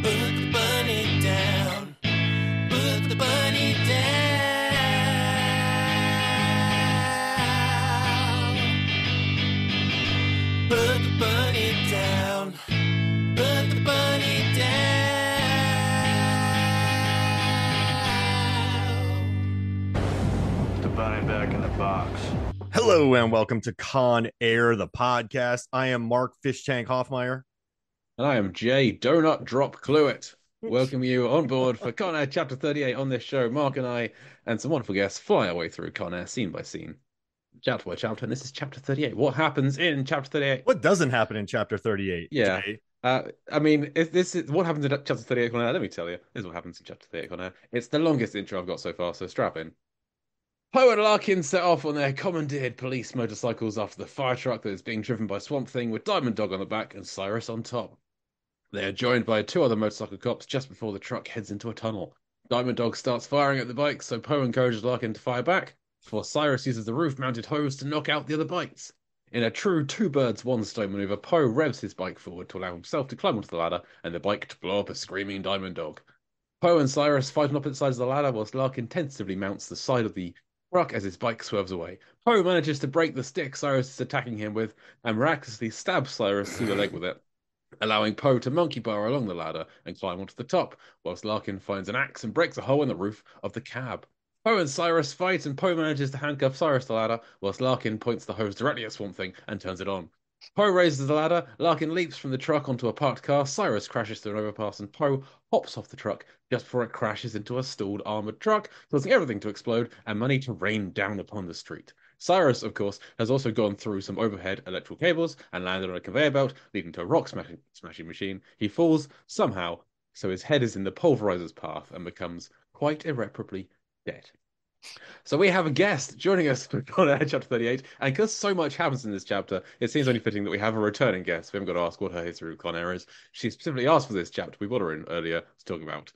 Put the bunny down. Put the bunny down. Put the bunny down. Put the bunny down. Put the bunny back in the box. Hello and welcome to Con Air, the podcast. I am Mark Fish Tank Hoffmeyer. And I am Jay Donut Drop Cluett. Welcome you on board for Con Air Chapter 38 on this show. Mark and I and some wonderful guests fly our way through Con Air scene by scene, chapter by chapter, and this is Chapter 38. What happens in Chapter 38? What doesn't happen in Chapter 38? Yeah. Jay? I mean, if this is what happens in Chapter 38 Con Air, let me tell you. This is what happens in Chapter 38 Con Air. It's the longest intro I've got so far, so strap in. Poe and Larkin set off on their commandeered police motorcycles after the fire truck that is being driven by Swamp Thing with Diamond Dog on the back and Cyrus on top. They are joined by two other motorcycle cops just before the truck heads into a tunnel. Diamond Dog starts firing at the bikes, so Poe encourages Larkin to fire back, before Cyrus uses the roof-mounted hose to knock out the other bikes. In a true two-birds, one-stone maneuver, Poe revs his bike forward to allow himself to climb onto the ladder and the bike to blow up a screaming Diamond Dog. Poe and Cyrus fight on opposite sides of the ladder whilst Larkin tentatively mounts the side of the truck as his bike swerves away. Poe manages to break the stick Cyrus is attacking him with and miraculously stabs Cyrus through the leg with it, allowing Poe to monkey bar along the ladder and climb onto the top, whilst Larkin finds an axe and breaks a hole in the roof of the cab. Poe and Cyrus fight, and Poe manages to handcuff Cyrus to the ladder, whilst Larkin points the hose directly at Swamp Thing and turns it on. Poe raises the ladder, Larkin leaps from the truck onto a parked car, Cyrus crashes through an overpass, and Poe hops off the truck just before it crashes into a stalled armoured truck, causing everything to explode and money to rain down upon the street. Cyrus, of course, has also gone through some overhead electrical cables and landed on a conveyor belt, leading to a rock-smashing machine. He falls somehow, so his head is in the pulverizer's path and becomes quite irreparably dead. So we have a guest joining us for Con Air Chapter 38, and because so much happens in this chapter, it seems only fitting that we have a returning guest. We haven't got to ask what her history with Con Air is. She specifically asked for this chapter. We brought her in earlier to talk about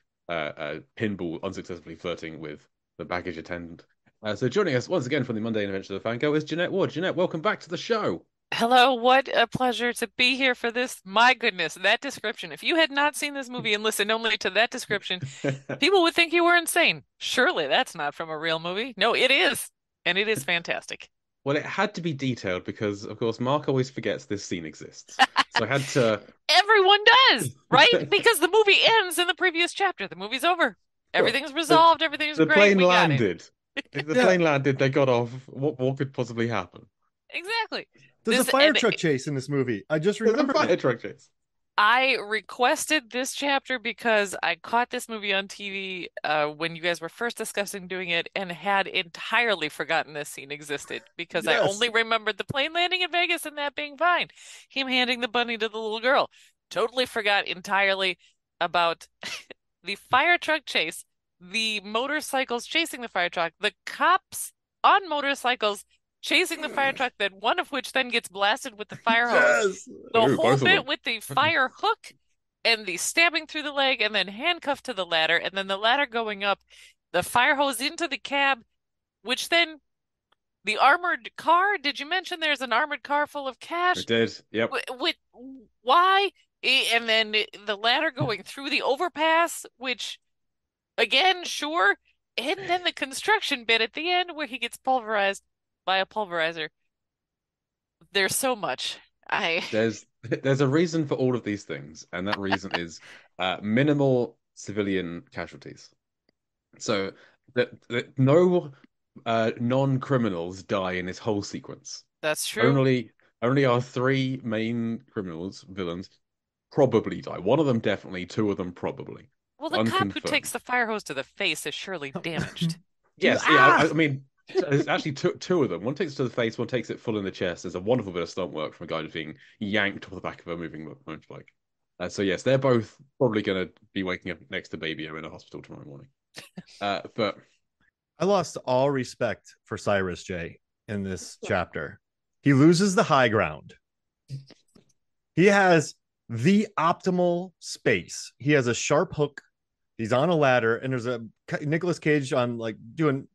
Pinball unsuccessfully flirting with the baggage attendant. So joining us once again from the mundane adventure of the Fango is Jeanette Ward. Jeanette, welcome back to the show. Hello, what a pleasure to be here for this. My goodness, that description. If you had not seen this movie and listened only to that description, people would think you were insane. Surely that's not from a real movie. No, it is. And it is fantastic. Well, it had to be detailed because, of course, Mark always forgets this scene exists. So I had to... Everyone does, right? Because the movie ends in the previous chapter. The movie's over. Everything's resolved. Everything's the great. plane We got it. landed. If the plane landed, they got off. What could possibly happen? Exactly. There's a fire truck chase in this movie. I just remembered. There's a fire truck chase. I requested this chapter because I caught this movie on TV when you guys were first discussing doing it and had entirely forgotten this scene existed because I Yes. only remembered the plane landing in Vegas and that being fine. Him handing the bunny to the little girl. Totally forgot entirely about the fire truck chase, the motorcycles chasing the fire truck, the cops on motorcycles chasing the fire truck, then one of which then gets blasted with the fire hose. Yes. The Ooh, whole both of bit them. with the fire hook and the stabbing through the leg and then handcuffed to the ladder and then the ladder going up, the fire hose into the cab, which then the armored car. Did you mention there's an armored car full of cash? It did. Yep. Why? And then the ladder going through the overpass, which again, sure. And then the construction bit at the end where he gets pulverized by a pulverizer. There's so much. There's a reason for all of these things, and that reason is minimal civilian casualties. So that no non-criminals die in this whole sequence. That's true. Only our three main villains, probably die. One of them definitely, two of them probably. Well, the cop who Unconfirmed. takes the fire hose to the face is surely damaged. Yes, yeah. I mean, there's actually two of them. One takes it to the face, one takes it full in the chest. There's a wonderful bit of stunt work from a guy just being yanked off the back of a moving motorbike. So yes, they're both probably going to be waking up next to Baby in a hospital tomorrow morning. But I lost all respect for Cyrus J in this chapter. He loses the high ground. He has the optimal space. He has a sharp hook. He's on a ladder, and there's a Nicolas Cage on like doing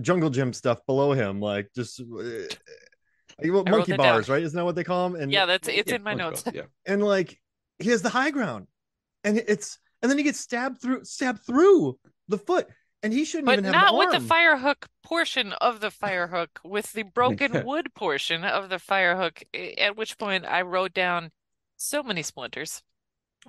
jungle gym stuff below him, like just monkey bars, right? Isn't that what they call them? And yeah, it's in my notes. Yeah. And like he has the high ground, and it's and then he gets stabbed through the foot, and he shouldn't But even have an not with the arm. fire hook portion of the fire hook, with the broken wood portion of the fire hook, at which point I wrote down so many splinters.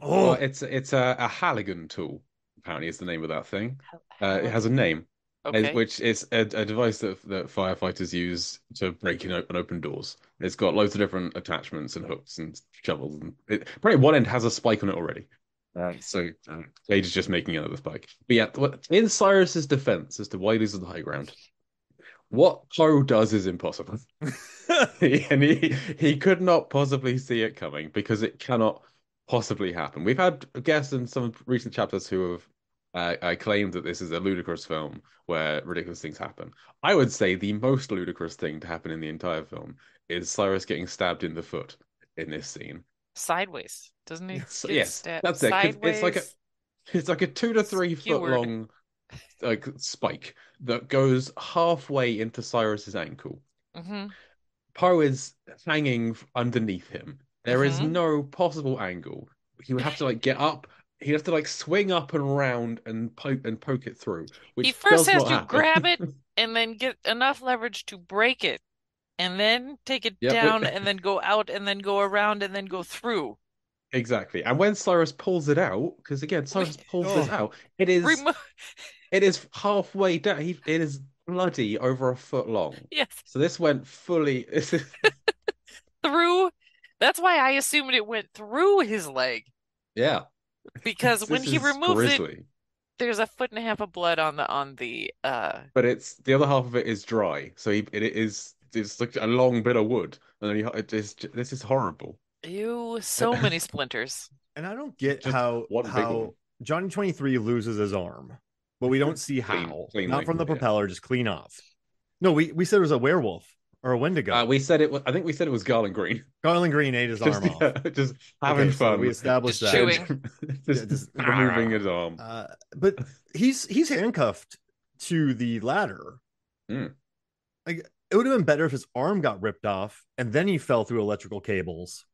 Oh, Well, it's a Halligan tool, apparently is the name of that thing. It has a name, Okay. which is a device that firefighters use to break and open doors. It's got loads of different attachments and hooks and shovels. And probably one end has a spike on it already. So Cage is just making another spike. But yeah, in Cyrus's defense as to why he loses the high ground, what Poe does is impossible. And he could not possibly see it coming because it cannot possibly happen. We've had guests in some recent chapters who have claimed that this is a ludicrous film where ridiculous things happen. I would say the most ludicrous thing to happen in the entire film is Cyrus getting stabbed in the foot in this scene. Sideways, doesn't he? Yes, that's it. 'Cause Sideways. it's like a 2 to 3 foot Skewered. long like spike that goes halfway into Cyrus's ankle. Mm-hmm. Poe is hanging underneath him. There is Mhm. no possible angle. He would have to like get up. He'd have to like swing up and around and poke it through, which He first does has not to happen. grab it and then get enough leverage to break it, and then take it Yeah, down, and then go out, and then go around, and then go through. exactly. And when Cyrus pulls it out, because again, Cyrus pulls this Oh. out, it is Remove. halfway down. It is bloody over a foot long. Yes, So this went fully. through. That's why I assumed it went through his leg, Yeah, because when this he is removes it, grisly. there's a foot and a half of blood on the. But it's the other half of it is dry, so it's like a long bit of wood, and then this is horrible. Ew, so many splinters. and I don't get Just how one big one. Johnny 23 loses his arm, but we don't see how. Cleanly, Not from the yeah. propeller, just clean off. No, we said it was a werewolf or a Wendigo. We said it. I think we said it was Garland Green. Garland Green ate his Just, arm off. yeah, just having Okay, so fun. we established Just that. chewing. just removing his arm. But he's handcuffed to the ladder. Mm. Like, it would have been better if his arm got ripped off and then he fell through electrical cables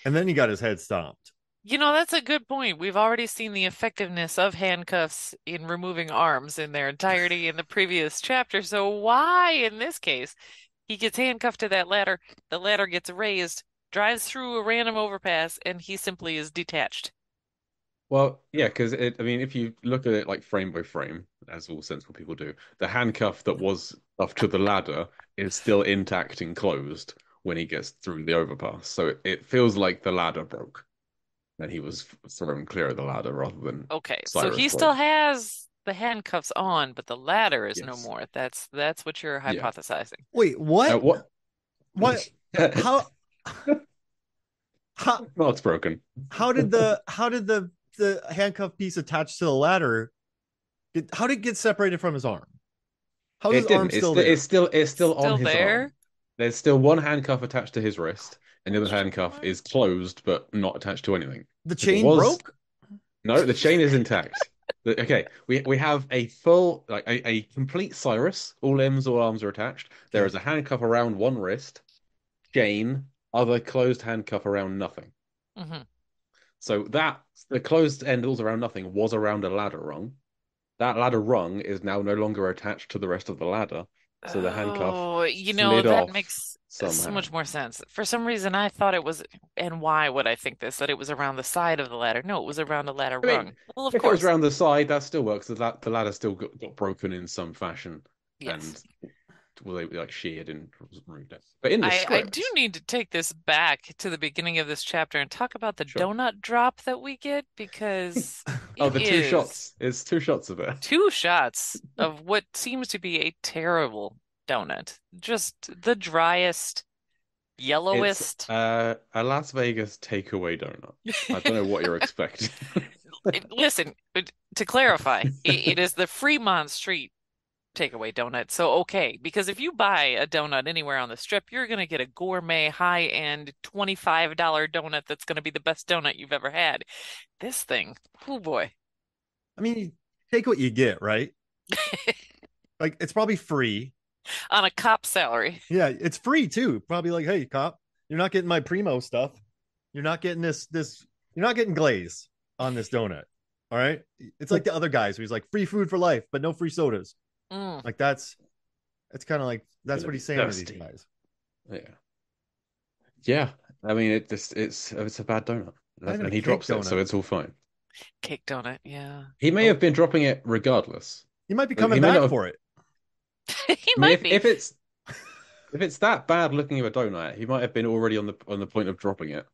and then he got his head stomped. You know, that's a good point. We've already seen the effectiveness of handcuffs in removing arms in their entirety in the previous chapter. So why, in this case, he gets handcuffed to that ladder, the ladder gets raised, drives through a random overpass, and he simply is detached. Well, yeah, because I mean, if you look at it like frame by frame, as all sensible people do, the handcuff that was up to the ladder is still intact and closed when he gets through the overpass. So it feels like the ladder broke and he was thrown clear of the ladder rather than Okay, so Cyrus he broke. still has the handcuffs on, but the ladder is no Yes. more. That's what you're Yeah. hypothesizing. Wait, what? What? What? How Well, it's broken. how did the handcuff piece attached to the ladder how did it get separated from his arm? How is It his didn't. arm It's still sti- there? it's still on Still his there? arm. There's still one handcuff attached to his wrist, and the other handcuff is closed but not attached to anything. The If it chain was- broke? No, the chain is intact. Okay, we have a full, like a complete Cyrus. All limbs, all arms are attached. There is a handcuff around one wrist, chain, other closed handcuff around nothing. hmm So the closed end all around nothing was around a ladder rung. That ladder rung is now no longer attached to the rest of the ladder. So the handcuff Oh, you know, slid that off makes so somehow. much more sense. For some reason, I thought it was, and why would I think this, that it was around the side of the ladder? No, it was around the ladder I mean, rung. Well, of If it was course. around the side, that still works. The ladder still got broken in some fashion, Yes. and well, they like sheared and removed it. But in the I script, do need to take this back to the beginning of this chapter and talk about the Sure. donut drop that we get, because oh, it the two is shots. It's 2 shots of it. 2 shots of what seems to be a terrible donut. Just the driest, It's yellowest. a Las Vegas takeaway donut. I don't know what you're expecting. Listen, to clarify, it is the Fremont Street takeaway donut. So, okay, because if you buy a donut anywhere on the strip, you're going to get a gourmet, high-end $25 donut that's going to be the best donut you've ever had. This thing, oh boy. I mean, you take what you get, right? Like, it's probably free. On a cop salary. Yeah, it's free too. Probably like, hey, cop, you're not getting my primo stuff. You're not getting this. You're not getting glaze on this donut. All right. It's like the other guys who he's like free food for life, but no free sodas. Mm. Like that's kind of like that's Gonna what be he's saying to thirsty. these guys. Yeah. I mean, it's a bad donut, Not even and a he cake drops it, donut. so it's all fine. Cake donut, yeah. He may have been dropping it regardless. He might be He coming may not back have- for it. He I mean, might be. if it's that bad looking of a donut, he might have been already on the point of dropping it.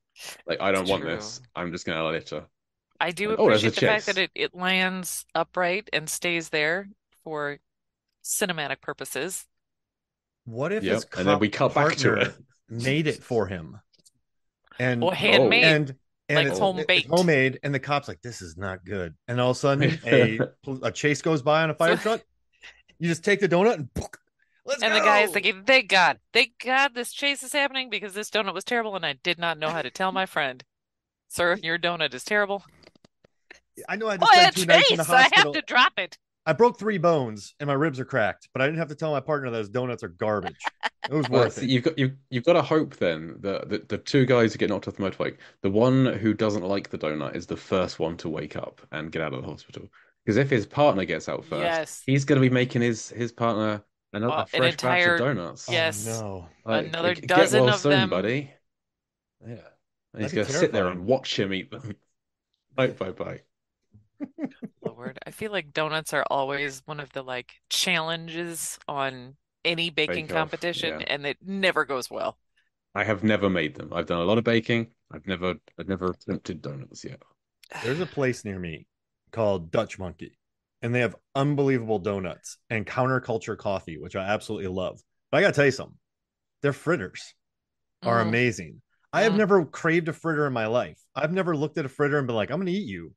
Like, I don't want True. this. I'm just gonna litter. I do Oh, there's a appreciate the fact that chase. it lands upright and stays there for cinematic purposes. What if Yep, his and then we cut back to partner it. made it for him? And Well, handmade. and Like it's home-baked. homemade, and the cop's like, this is not good. And all of a sudden, a chase goes by on a fire truck. You just take the donut and let's And go. the guy is thinking, thank God, this chase is happening because this donut was terrible and I did not know how to tell my friend. Sir, your donut is terrible. I know I had to Oh, spend a 2 nights in the chase! I have hospital. to drop it. I broke 3 bones and my ribs are cracked, but I didn't have to tell my partner that his donuts are garbage. It was Well, worth see, it. you've got to hope then that the two guys who get knocked off the motorbike, the one who doesn't like the donut is the first one to wake up and get out of the hospital. Because if his partner gets out first, Yes. he's going to be making his partner a An fresh entire- batch of donuts. Yes. Oh, no. Like, Another get dozen well of soon, them. buddy. Yeah, and he's That'd be going to sit there terrifying. and watch him eat them. Bite by bite. Lord, I feel like donuts are always one of the like challenges on any baking Bake Off, competition, yeah. and it never goes well. I have never made them. I've done a lot of baking. I've never attempted donuts yet. There's a place near me called Dutch Monkey, and they have unbelievable donuts and counterculture coffee, which I absolutely love. But I gotta tell you something, their fritters are Mm. amazing. I have Mm. never craved a fritter in my life. I've never looked at a fritter and been like, I'm gonna eat you.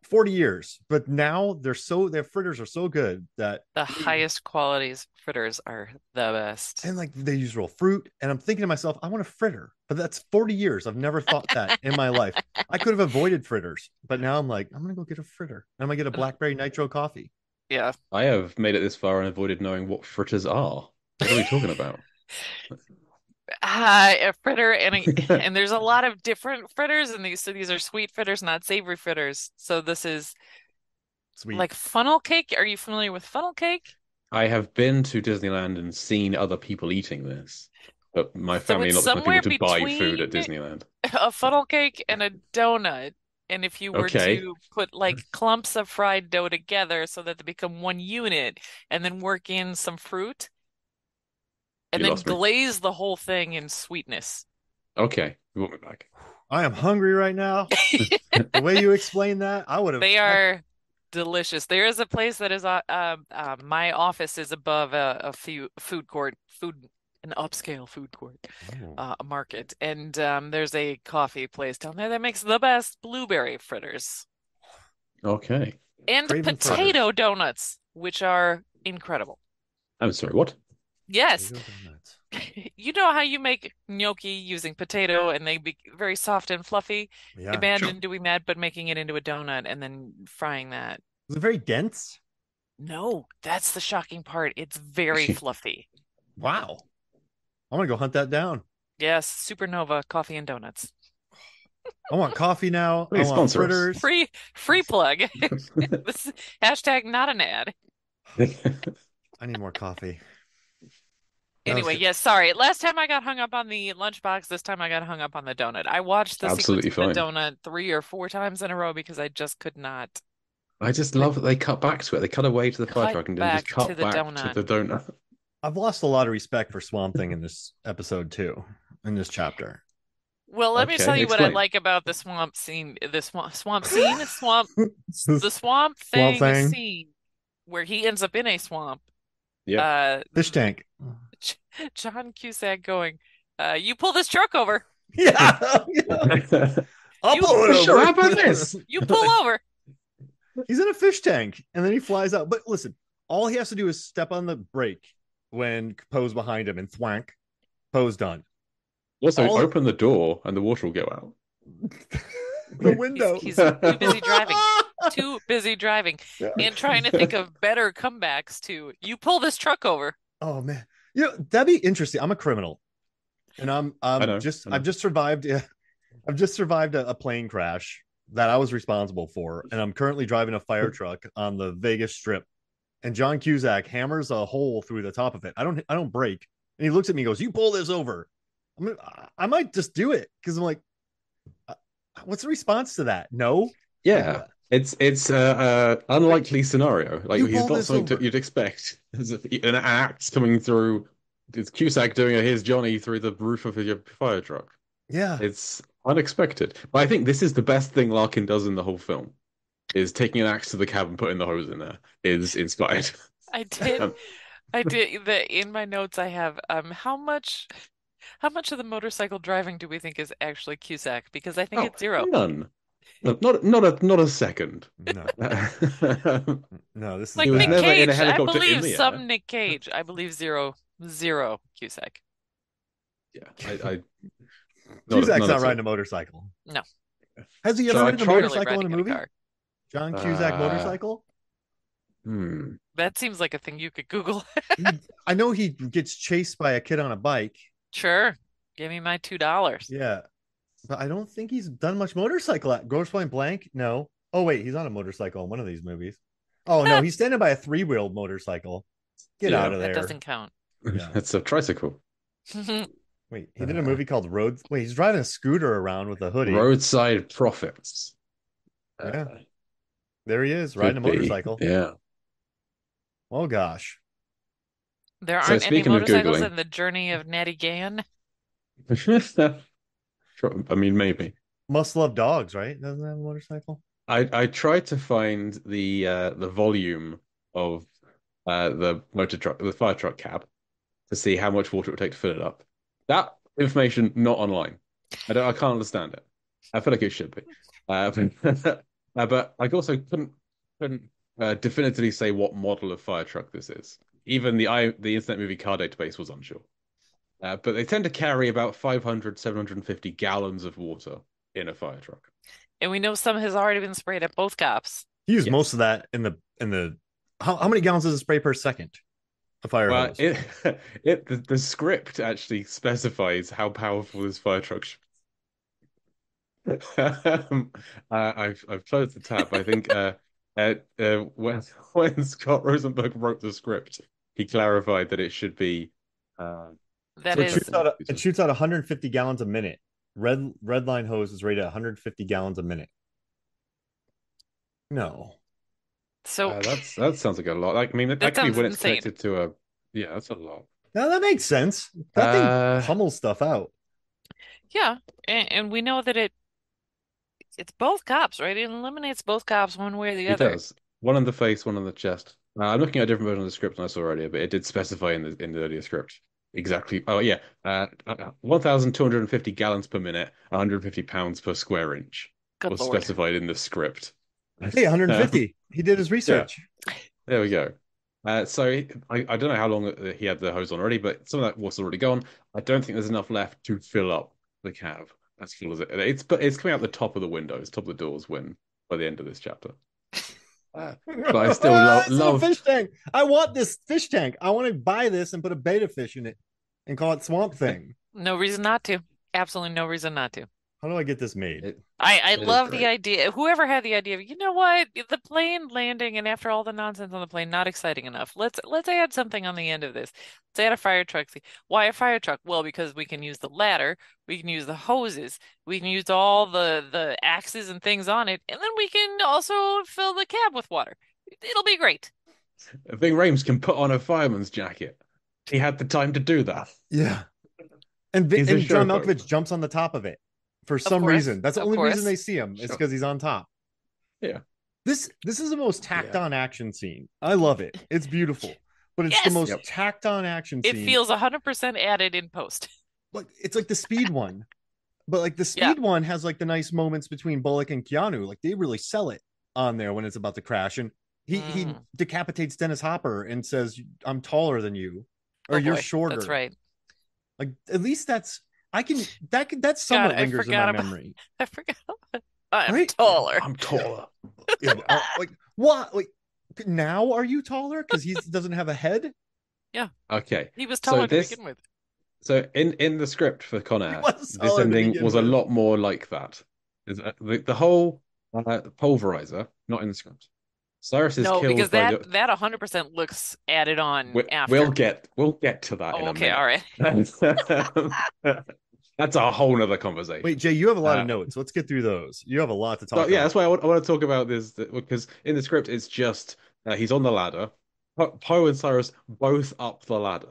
40 years, but now their fritters are so good that The highest qualities fritters are the best. and like they use real fruit. And I'm thinking to myself, I want a fritter, but that's 40 years. I've never thought that in my life. I could have avoided fritters, but now I'm like, I'm gonna go get a fritter. I'm gonna get a blackberry nitro coffee. Yeah. I have made it this far and avoided knowing what fritters are. What are we talking about? A fritter and there's a lot of different fritters in these. So these are sweet fritters, not savory fritters. So this is Sweet. like funnel cake. Are you familiar with funnel cake? I have been to Disneyland and seen other people eating this, but my So family it's are not the kind of people to somewhere buy food at between- Disneyland. A funnel cake and a donut. And if you were Okay. to put like clumps of fried dough together so that they become one unit, and then work in some fruit, and You then lost me. glaze the whole thing in sweetness. Okay, you want me back? I am hungry right now. The way you explained that, I would have. They are delicious. There is a place that is my office is above a food court, an upscale food court, a market, and there's a coffee place down there that makes the best blueberry fritters Okay. and Craving potato donuts, which are incredible. I'm sorry, what? Yes, Donuts. you know how you make gnocchi using potato and they be very soft and fluffy? Yeah. Imagine doing that, but making it into a donut and then frying that. Is it very dense? No, that's the shocking part. It's very fluffy. Wow. I'm gonna go hunt that down. Yes, Supernova coffee and donuts. I want coffee now. Please I want sponsor us. fritters. Free plug. This is hashtag not an ad. I need more coffee. That was Anyway, good. yes, sorry. Last time I got hung up on the lunchbox. This time I got hung up on the donut. I watched the Absolutely sequence of the fine. donut 3 or 4 times in a row because I just could not. I just love that they cut back to it. They cut away to the fire Cut truck and then just back cut to the back donut. to the donut. I've lost a lot of respect for Swamp Thing in this episode too, in this chapter. Well, let me Okay, tell you what I explain. like about the swamp scene. The swamp scene, the swamp Swamp thing Thing. scene where he ends up in a swamp. Yeah. Fish tank. John Cusack going, you pull this truck over. Yeah. I'll You- pull it Sure, over. how about this? You pull over. He's in a fish tank and then he flies out. But listen, all he has to do is step on the brake when Poe's behind him and thwank. Poe's done. Also, All- open the door and the water will go out. The window. He's too busy driving. Too busy driving and trying to think of better comebacks to you pull this truck over. Oh man, that'd be interesting. I'm a criminal, and I know. I've just survived. I've just survived a plane crash that I was responsible for, and I'm currently driving a fire truck on the Vegas Strip, and John Cusack hammers a hole through the top of it. I don't brake, and he looks at me and goes, "You pull this over." I might just do it because I'm like, what's the response to that? No. Yeah. It's unlikely scenario. Like, You he's pull not this something over. you'd expect. There's an axe coming through. It's Cusack doing a Here's Johnny through the roof of your fire truck. Yeah. It's unexpected. But I think this is the best thing Larkin does in the whole film, is taking an axe to the cab and putting the hose in there is inspired. I did. Um, I did. In my notes, I have how much of the motorcycle driving do we think is actually Cusack? Because I think oh, it's zero. none. No, not a second. No. No. This is Like He was Nick bad. never in a Cage. I helicopter in believe the some air. Nick Cage. I believe zero Cusack. Yeah, I Cusack's not not at riding all. a motorcycle. No, Has he So ever I ridden a tried- barely motorcycle in a riding movie? car. John Cusack motorcycle? Hmm. That seems like a thing you could Google. I know he gets chased by a kid on a bike. Sure. Give me my $2. Yeah. But I don't think he's done much motorcycle at Gross Point Blank. No. Oh, wait, he's on a motorcycle in one of these movies. Oh, no, he's standing by a three-wheeled motorcycle. Get Yeah. out of That there. doesn't count. Yeah. It's a tricycle. Wait, he did a movie called Road. Wait, he's driving a scooter around with a hoodie. Roadside Profits. Yeah. There he is, Could riding a be. motorcycle. Yeah. Oh, gosh. There So aren't any speaking of motorcycles Googling- in the journey of Natty Gann. Sure, I mean, maybe. Must Love Dogs, right? Doesn't have a motorcycle? I tried to find the volume of the fire truck cab to see how much water it would take to fill it up. That information not online. I can't understand it. I feel like it should be. But I also couldn't definitively say what model of fire truck this is. Even the Internet Movie Car Database was unsure. But they tend to carry about 500, 750 gallons of water in a fire truck. And we know some has already been sprayed at both cops. He used Yes. most of that in the how many gallons does it spray per second? A fire Well, hose. the script actually specifies how powerful this fire truck should be. I've closed the tab. I think when Scott Rosenberg wrote the script, he clarified that it should be That So is it shoots out 150 gallons a minute. Red line hose is rated at 150 gallons a minute. No. so. that sounds like a lot. Like, I mean, that That could be sounds when it's insane. connected to a yeah, that's a lot. Now that makes sense. That thing pummels stuff out. Yeah, and we know that it's both cops, right? It eliminates both cops one way or the It other. does. One on the face, one on the chest. I'm looking at a different version of the script than I saw earlier, but it did specify in the earlier script exactly. Oh yeah, 1,250 gallons per minute, 150 pounds per square inch Good was Lord. specified in the script. Hey, 150. He did his research. There we go. So I don't know how long he had the hose on already, but some of that water's already gone. I don't think there's enough left to fill up the cab as full as it. It's coming out the top of the windows, top of the doors when by the end of this chapter. But I still This is a love. fish tank. I want this fish tank. I want to buy this and put a beta fish in it and call it Swamp Thing. No reason not to. Absolutely no reason not to. How do I get this made? I It is love the great. idea. Whoever had the idea of, you know what, the plane landing and after all the nonsense on the plane, not exciting enough. Let's add something on the end of this. Let's add a fire truck. Why a fire truck? Well, because we can use the ladder, we can use the hoses, we can use all the axes and things on it, and then we can also fill the cab with water. It'll be great. Ving Rhames can put on a fireman's jacket. He had the time to do that. Yeah. And, He's a John chauffeur. Malkovich jumps on the top of it for some course, reason. That's the of only course. reason they see him. It's Sure. because he's on top. Yeah. This is the most tacked on action scene. I love it. It's beautiful. But it's the Yes. most Yep. tacked on action It scene. feels 100% added in post. Like it's like the speed one. But like the speed one has like the nice moments between Bullock and Keanu. Like they really sell it on there when it's about to crash. And he decapitates Dennis Hopper and says, "I'm taller than you, or Oh, you're boy, shorter." That's right. Like at least that somewhat I lingers in forgot my about- memory. I forgot. I'm Right? taller. I'm taller. Yeah, but, like what? Like now are you taller because he doesn't have a head? Okay. He was So taller to this- begin with. So in the script for Con Air, was this taller to ending begin was a with. lot more like that. The whole Pulverizer, not in the script. Cyrus is No, because killed by that the. 100% looks added on We'll after. get to that Oh, in a okay, minute. all right. That's a whole nother conversation. Wait, Jay, you have a lot of Uh, notes. Let's get through those. You have a lot to So talk yeah, about. that's why I want to talk about this because in the script it's just he's on the ladder. Poe and Cyrus both up the ladder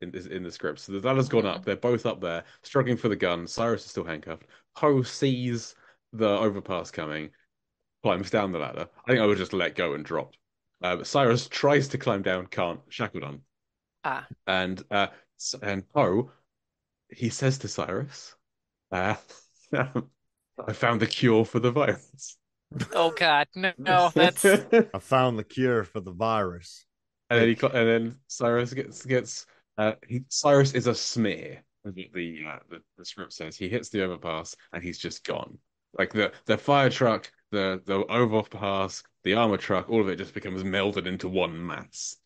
in the script. So the ladder's gone up. Mhm. They're both up there, struggling for the gun. Cyrus is still handcuffed. Poe sees the overpass coming, climbs down the ladder. I think I would just let go and drop. But Cyrus tries to climb down, can't, shackled on. Ah, And and Poe, he says to Cyrus, uh, "I found the cure for the virus." oh God, no, that's I found the cure for the virus. And then Wait, and then Cyrus gets Cyrus is a smear. The script says he hits the overpass and he's just gone. Like the fire truck, the overpass, the armor truck, all of it just becomes melded into one mass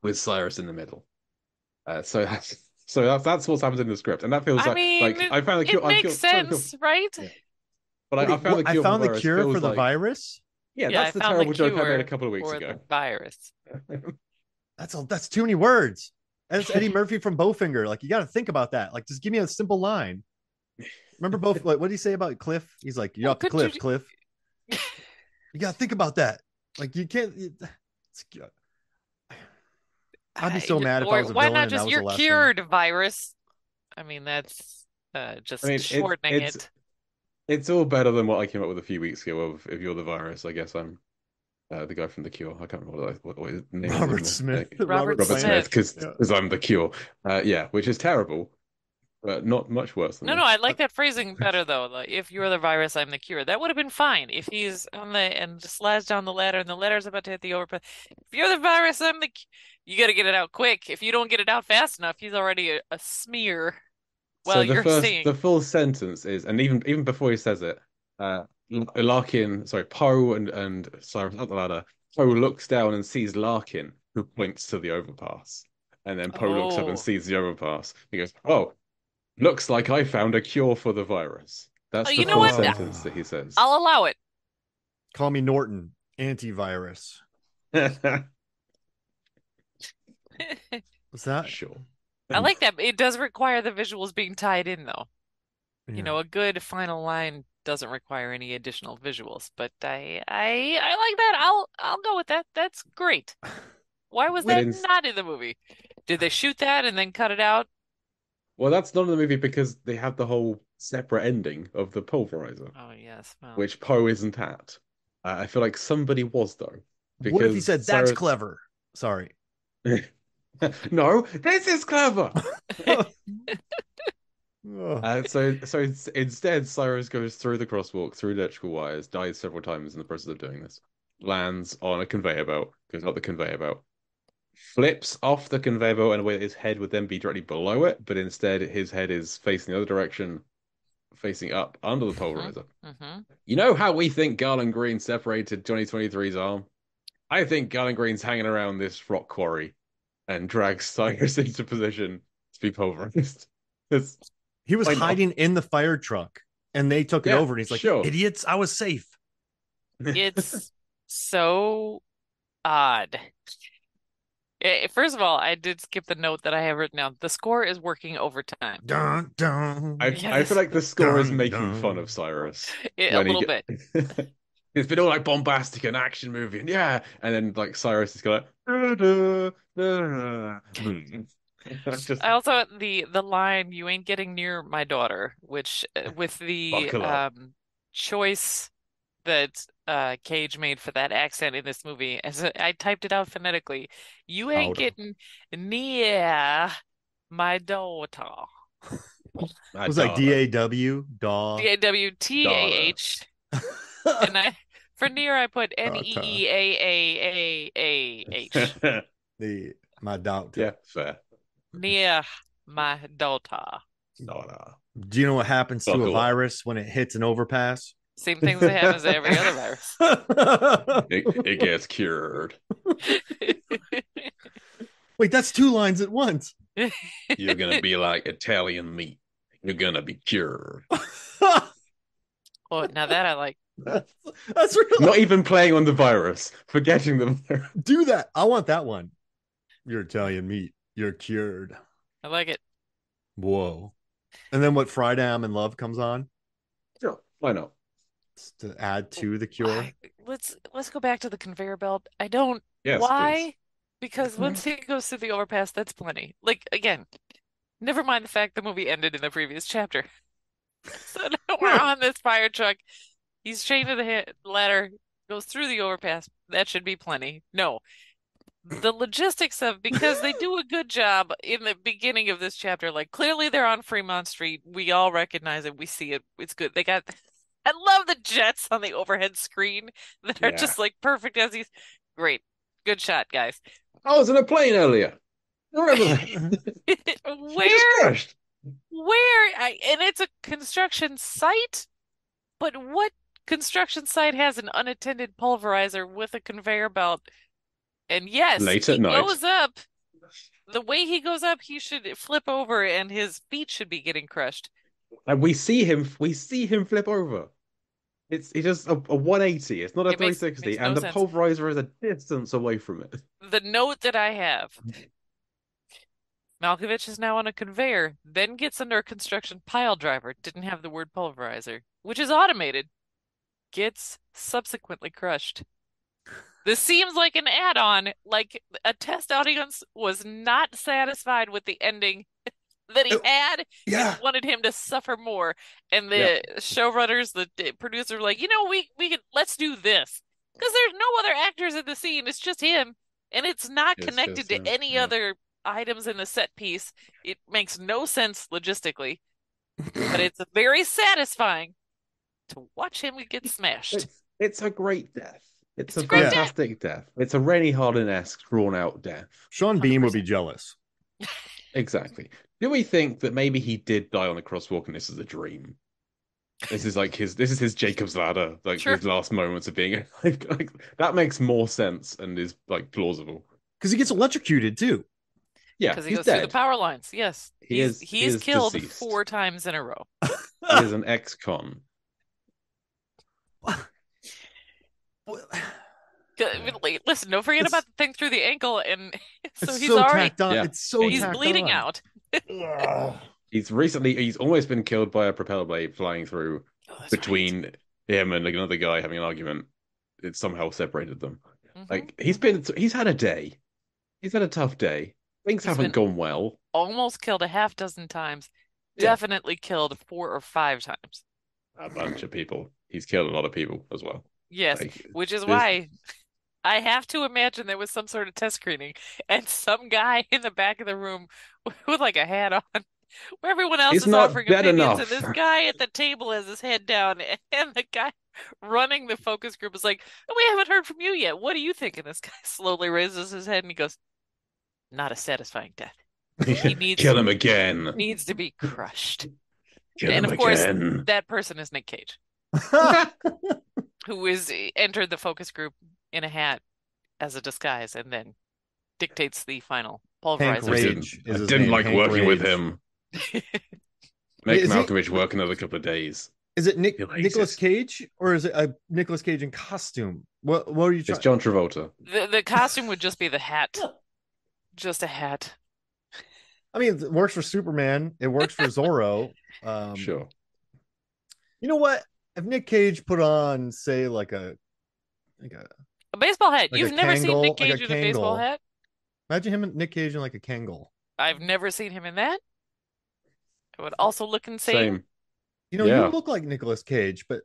with Cyrus in the middle. So that's what's happened in the script, and that feels I like mean, I found the cure. it I makes feel trying to feel, sense, right? yeah. But I wait, found what? the I cure for the found the virus cure for feels the like virus. yeah, Yeah, that's I the found the terrible joke I made a cure couple of weeks for ago. the virus. That's too many words. That's Eddie Murphy from Bowfinger. Like you got to think about that. Like just give me a simple line. Remember both? What did he say about Cliff? He's like, "You're Well, off the could you? cliff, Cliff." You got to think about that. Like you can't. I'd be so mad if I Or was a why villain not and that just was the you're last thing. cured, virus? I mean, that's I just mean, it's shortening it's it. it's all better than what I came up with a few weeks ago of if you're the virus, I guess I'm the guy from The Cure. I can't remember what his name is Robert anymore. Smith. Robert Robert Smith, Smith. because Yeah. I'm The Cure. Yeah, which is terrible, but not much worse than No, this. I like that phrasing better though. Like, if you're the virus, I'm the cure. That would have been fine if he's on the and slides down the ladder and the ladder's about to hit the overpass. If you're the virus, you got to get it out quick. If you don't get it out fast enough, he's already a smear while So you're the seeing. full sentence is, and even before he says it, Larkin, sorry, Poe and Cyrus up the ladder. Poe looks down and sees Larkin, who points to the overpass, and then Poe looks up and Oh, sees the overpass. He goes, "Oh, looks like I found a cure for the virus." oh, That's the you know full what? sentence that he says. I'll allow it. Call me Norton, antivirus. What's that? Sure. I like that. It does require the visuals being tied in though. You Yeah. know, a good final line doesn't require any additional visuals, but I like that. I'll go with that. That's great. Why was But that in, not in the movie? Did they shoot that and then cut it out? well, that's not in the movie because they have the whole separate ending of the pulverizer, Oh yes, well. which Poe isn't at. I feel like somebody was though, What if he because said that's Sarah. clever? Sorry. No, this is clever. Ugh. Instead, Cyrus goes through the crosswalk, through the electrical wires, dies several times in the process of doing this, lands on a conveyor belt, goes up the conveyor belt, flips off the conveyor belt in a way that his head would then be directly below it, but instead his head is facing the other direction, facing up under the Hmm. pulverizer. Hmm. You know how we think Garland Green separated Johnny 23's arm? I think Garland Green's hanging around this rock quarry and drags Cyrus into position to be pulverized. It's, He was why not? hiding in the fire truck and they took it Yeah, over and he's like, sure. idiots, I was safe. It's so odd. First of all, I did skip the note that I have written down. The score is working overtime. Dun, dun, I feel Yes, like the score is dun, making fun dun. of Cyrus a when he little get... bit. It's been all like bombastic and action movie and yeah, and then like Cyrus is going like that's just I also the line "You ain't getting near my daughter," which with the buckle up. choice that Cage made for that accent in this movie, I typed it out phonetically. You ain't Powder. getting near my daughter. My It was like daughter. DAW, DAW. DAWTAH. And for near I put NEEAAAAH. My daughter. Yeah, fair. Near my daughter. Daughter. Do you know what happens to a Buckle up. virus when it hits an overpass? Same things that happens to every other virus. It gets cured. Wait, that's two lines at once. You're gonna be like Italian meat. You're gonna be cured. Oh, now that I like. That's real. Not even playing on the virus, forgetting the virus. Do that. I want that one. You're Italian meat. You're cured. I like it. Whoa. And then what? Fried ham and love comes on Sure, why not? to add to the cure. Let's go back to the conveyor belt. I don't. Yes, Why? please. Because once he goes through the overpass, that's plenty. Like again, never mind the fact the movie ended in the previous chapter. So now we're on this fire truck. He's chained to the ladder, goes through the overpass. That should be plenty. No, the logistics of because they do a good job in the beginning of this chapter. Like clearly they're on Fremont Street. We all recognize it. We see it. It's good. They got. I love the jets on the overhead screen that are Yeah. just like perfect as he's. Great, good shot, guys. I was in a plane earlier. I remember that. It just Where? crashed. And it's a construction site, but what construction site has an unattended pulverizer with a conveyor belt? And yes, Late he at night. goes up. The way he goes up, he should flip over and his feet should be getting crushed. And we see him flip over. He does a 180. It's not a It makes 360, no and the sense. pulverizer is a distance away from it. The note that I have, Malkovich is now on a conveyor, then gets under a construction pile driver, didn't have the word pulverizer, which is automated, gets subsequently crushed. This seems like an add-on, like a test audience was not satisfied with the ending that he had Yeah. and wanted him to suffer more. And the showrunners, the producer were like, we can let's do this. Because there's no other actors in the scene. It's just him. And it's not It's connected just to him, any yeah. other items in the set piece. It makes no sense logistically. But it's very satisfying to watch him get smashed. It's a great death. It's a a great death. fantastic death. It's a Rennie Harlin-esque drawn out death. Sean Bean would be jealous. Exactly. Do we think that maybe he did die on a crosswalk and this is a dream? This is his Jacob's ladder, like Sure. his last moments of being like that makes more sense and is like plausible. Because he gets electrocuted too. Yeah, Because he he's goes through the dead. power lines. Yes. He is killed deceased. 4 times in a row. He is an ex-con. Listen, don't forget about the thing through the ankle, and so It's he's so already tacked on. Yeah. It's so he's tacked bleeding on. out. Ugh. He's almost been killed by a propeller blade flying through Oh, that's between him and like another guy having an argument. It somehow separated them. right. Mhm. Like he's had a day. He's had a tough day. Things He's haven't been- gone well. Almost killed a half dozen times. Yeah. Definitely killed 4 or 5 times. A bunch of people. He's killed a lot of people as well. Yes, Like, which is this- why I have to imagine there was some sort of test screening and some guy in the back of the room with like a hat on where everyone else It's is not offering dead opinions enough. and this guy at the table has his head down and the guy running the focus group is like, oh, we haven't heard from you yet. What do you think? And this guy slowly raises his head and he goes, not a satisfying death. He needs Kill him again. needs to be crushed. Kill And him of course, again. that person is Nick Cage, who is entered the focus group in a hat as a disguise and then dictates the final Hank pulverizer. Rage is I his didn't name, like Hank working with Rage. him. Wait, Make is he- Malkovich work another couple of days. Is it Feel like Nicolas it's- Cage or is it a Nicolas Cage in costume? What are you It's trying? John Travolta. The costume would just be the hat. Just a hat. I mean, it works for Superman. It works for Zorro. Sure. You know what? If Nick Cage put on, say, like a A baseball hat. Like You've a never seen Kangol, Nick like a Cage in a baseball Kangol. hat? imagine him and Nick Cage in like a Kangol. I've never seen him in that. It would also look insane. Same. You know, Yeah. you look like Nicolas Cage, but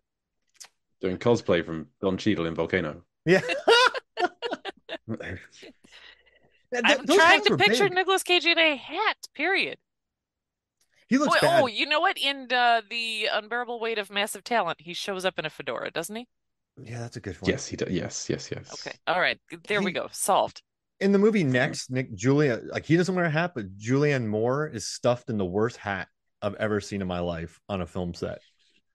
Doing cosplay from Don Cheadle in Volcano. yeah. I'm Those trying hats to were picture big. Nicolas Cage in a hat, period. He looks Wait, bad. oh, you know what? In The Unbearable Weight of Massive Talent, he shows up in a fedora, doesn't he? Yeah, that's a good one. Yes, he does. Yes. Okay. All right. There we He- go. Solved. In the movie Next, like he doesn't wear a hat, but Julianne Moore is stuffed in the worst hat I've ever seen in my life on a film set.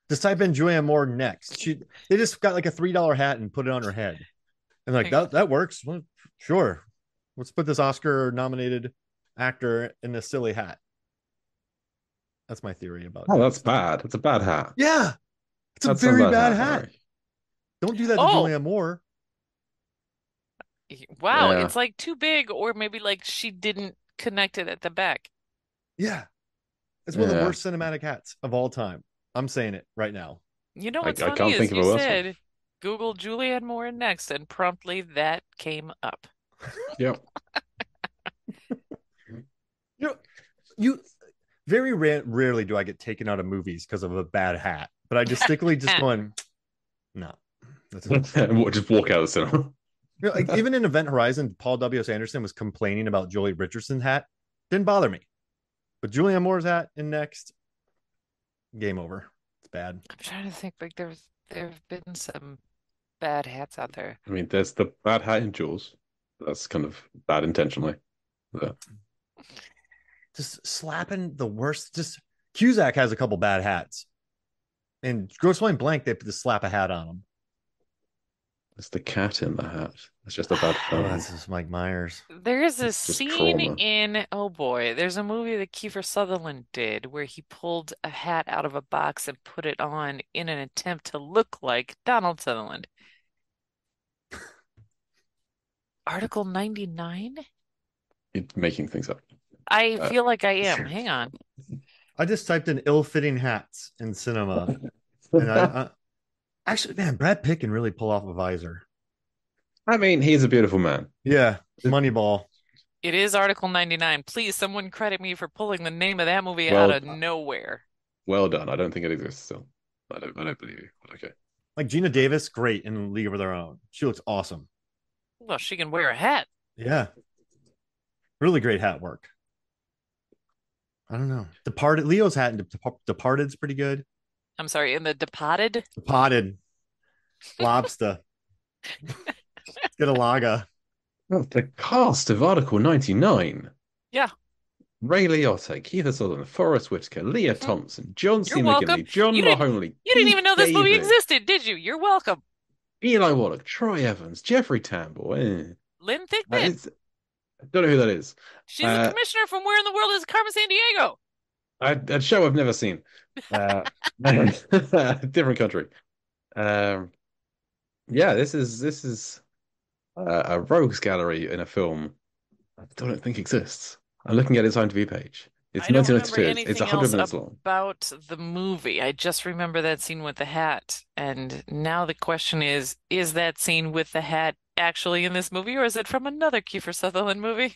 Just type in Julianne Moore Next. They just got like a $3 hat and put it on her head. And like that works. Well, sure. Let's put this Oscar nominated actor in this silly hat. That's my theory about Oh, it. that's bad. That's a bad hat. Yeah. It's a That's some very bad hat, hat. Harry. Don't do that to Oh, Julianne Moore. wow. Yeah. It's like too big, or maybe like she didn't connect it at the back. Yeah. It's one of the Yeah. worst cinematic hats of all time. I'm saying it right now. You know I what's funny can't think is of you a worse one. said Google Julianne Moore next, and promptly that came up. Yeah. You know, you very rarely do I get taken out of movies because of a bad hat, but I distinctly just going, no. That's Just walk out of the cinema. You know, like even in Event Horizon, Paul W.S. Anderson was complaining about Jolie Richardson's hat. Didn't bother me. But Julianne Moore's hat in next, game over. It's bad. I'm trying to think. Like there've been some bad hats out there. I mean, there's the bad hat in Jaws. That's kind of bad intentionally. But Just slapping the worst. Just Cusack has a couple bad hats. And Gross Point Blank, they just slap a hat on him. there's the cat in the hat. It's just a bad Oh, film. that's just Mike Myers. There is a It's just scene trauma. in, oh boy, there's a movie that Kiefer Sutherland did where he pulled a hat out of a box and put it on in an attempt to look like Donald Sutherland. Article 99? You're making things up. I Uh, feel like I am. Hang on. I just typed in ill-fitting hats in cinema. And actually, man, Brad Pitt can really pull off a visor. I mean, he's a beautiful man. Yeah, Moneyball. It is Article 99. Please, someone credit me for pulling the name of that movie Well- out of nowhere. Well done. I don't think it exists still. I don't believe you. But okay. Like Gina Davis, great in League of Their Own. She looks awesome. Well, she can wear a hat. Yeah. Really great hat work. I don't know. Departed. Leo's hat in Departed's pretty good. I'm sorry, in The Departed? Departed. Lobster. Get a lager. Oh, the cast of Article 99. Yeah. Ray Liotta, Keith Sutherland, Forrest Whitaker, Leah Thompson, John C. You're welcome. McGinley, John You didn't- Mahoney, You didn't Keith even know this movie David, existed, did you? You're welcome. Eli Wallach, Troy Evans, Jeffrey Tambor. Lynn Thigpen. I don't know who that is. She's the commissioner from Where in the World is Carmen Sandiego? A show I've never seen. Different country. Yeah, this is a rogues gallery in a film I don't think exists. I'm looking at its IMDb page. It's I don't remember 1992. It's anything 100 else minutes long. about the movie. I just remember that scene with the hat. And now the question is that scene with the hat actually in this movie, or is it from another Kiefer Sutherland movie?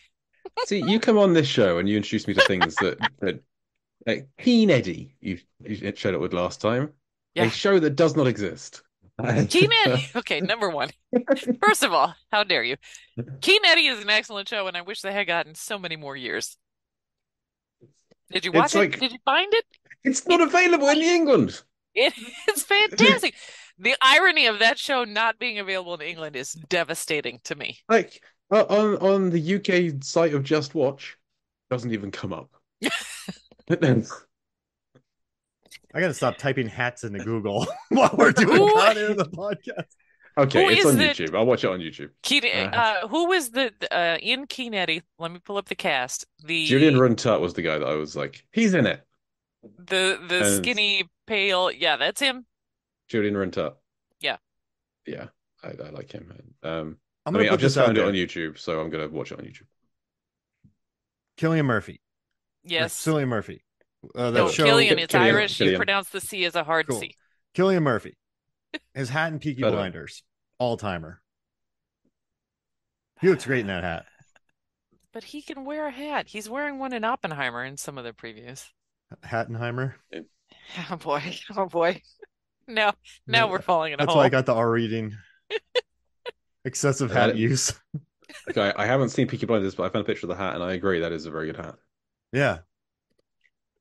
See, you come on this show and you introduce me to things that Keen Eddie you showed up with last time. Yeah. A show that does not exist. Keen Eddie. Okay, number one. First of all, how dare you? Keen Eddie is an excellent show, and I wish they had gotten so many more years. Did you watch It's it? like- Did you find it? It's not available in England. It's fantastic. The irony of that show not being available in England is devastating to me. Like on the UK site of Just Watch, doesn't even come up. I gotta stop typing hats into Google while we're doing Who- content of the podcast. Okay, Who it's is on it? YouTube. I'll watch it on YouTube. Who was the in Keen Eddie? Let me pull up the cast. Julian Runtart was the guy that I was like, he's in it. the And- skinny, pale. Yeah, that's him. Julian Runtart. Yeah. Yeah, I like him. I'm I gonna mean, put I've just this out found it there. on YouTube, so I'm gonna watch it on YouTube. Cillian Murphy. Yes. Cillian Murphy. That No, show. Killian. It's Killian, Irish. You Killian. pronounce the C as a hard Cool. C. Cillian Murphy. His hat and Peaky Better. Blinders. All timer. He looks great in that hat. But he can wear a hat. He's wearing one in Oppenheimer in some of the previews. Hattenheimer. Oh boy. Oh boy. Now we're falling in a That's hole. why I got the R reading. Excessive hat use. Okay, I haven't seen Peaky Blinders, but I found a picture of the hat, and I agree that is a very good hat. Yeah.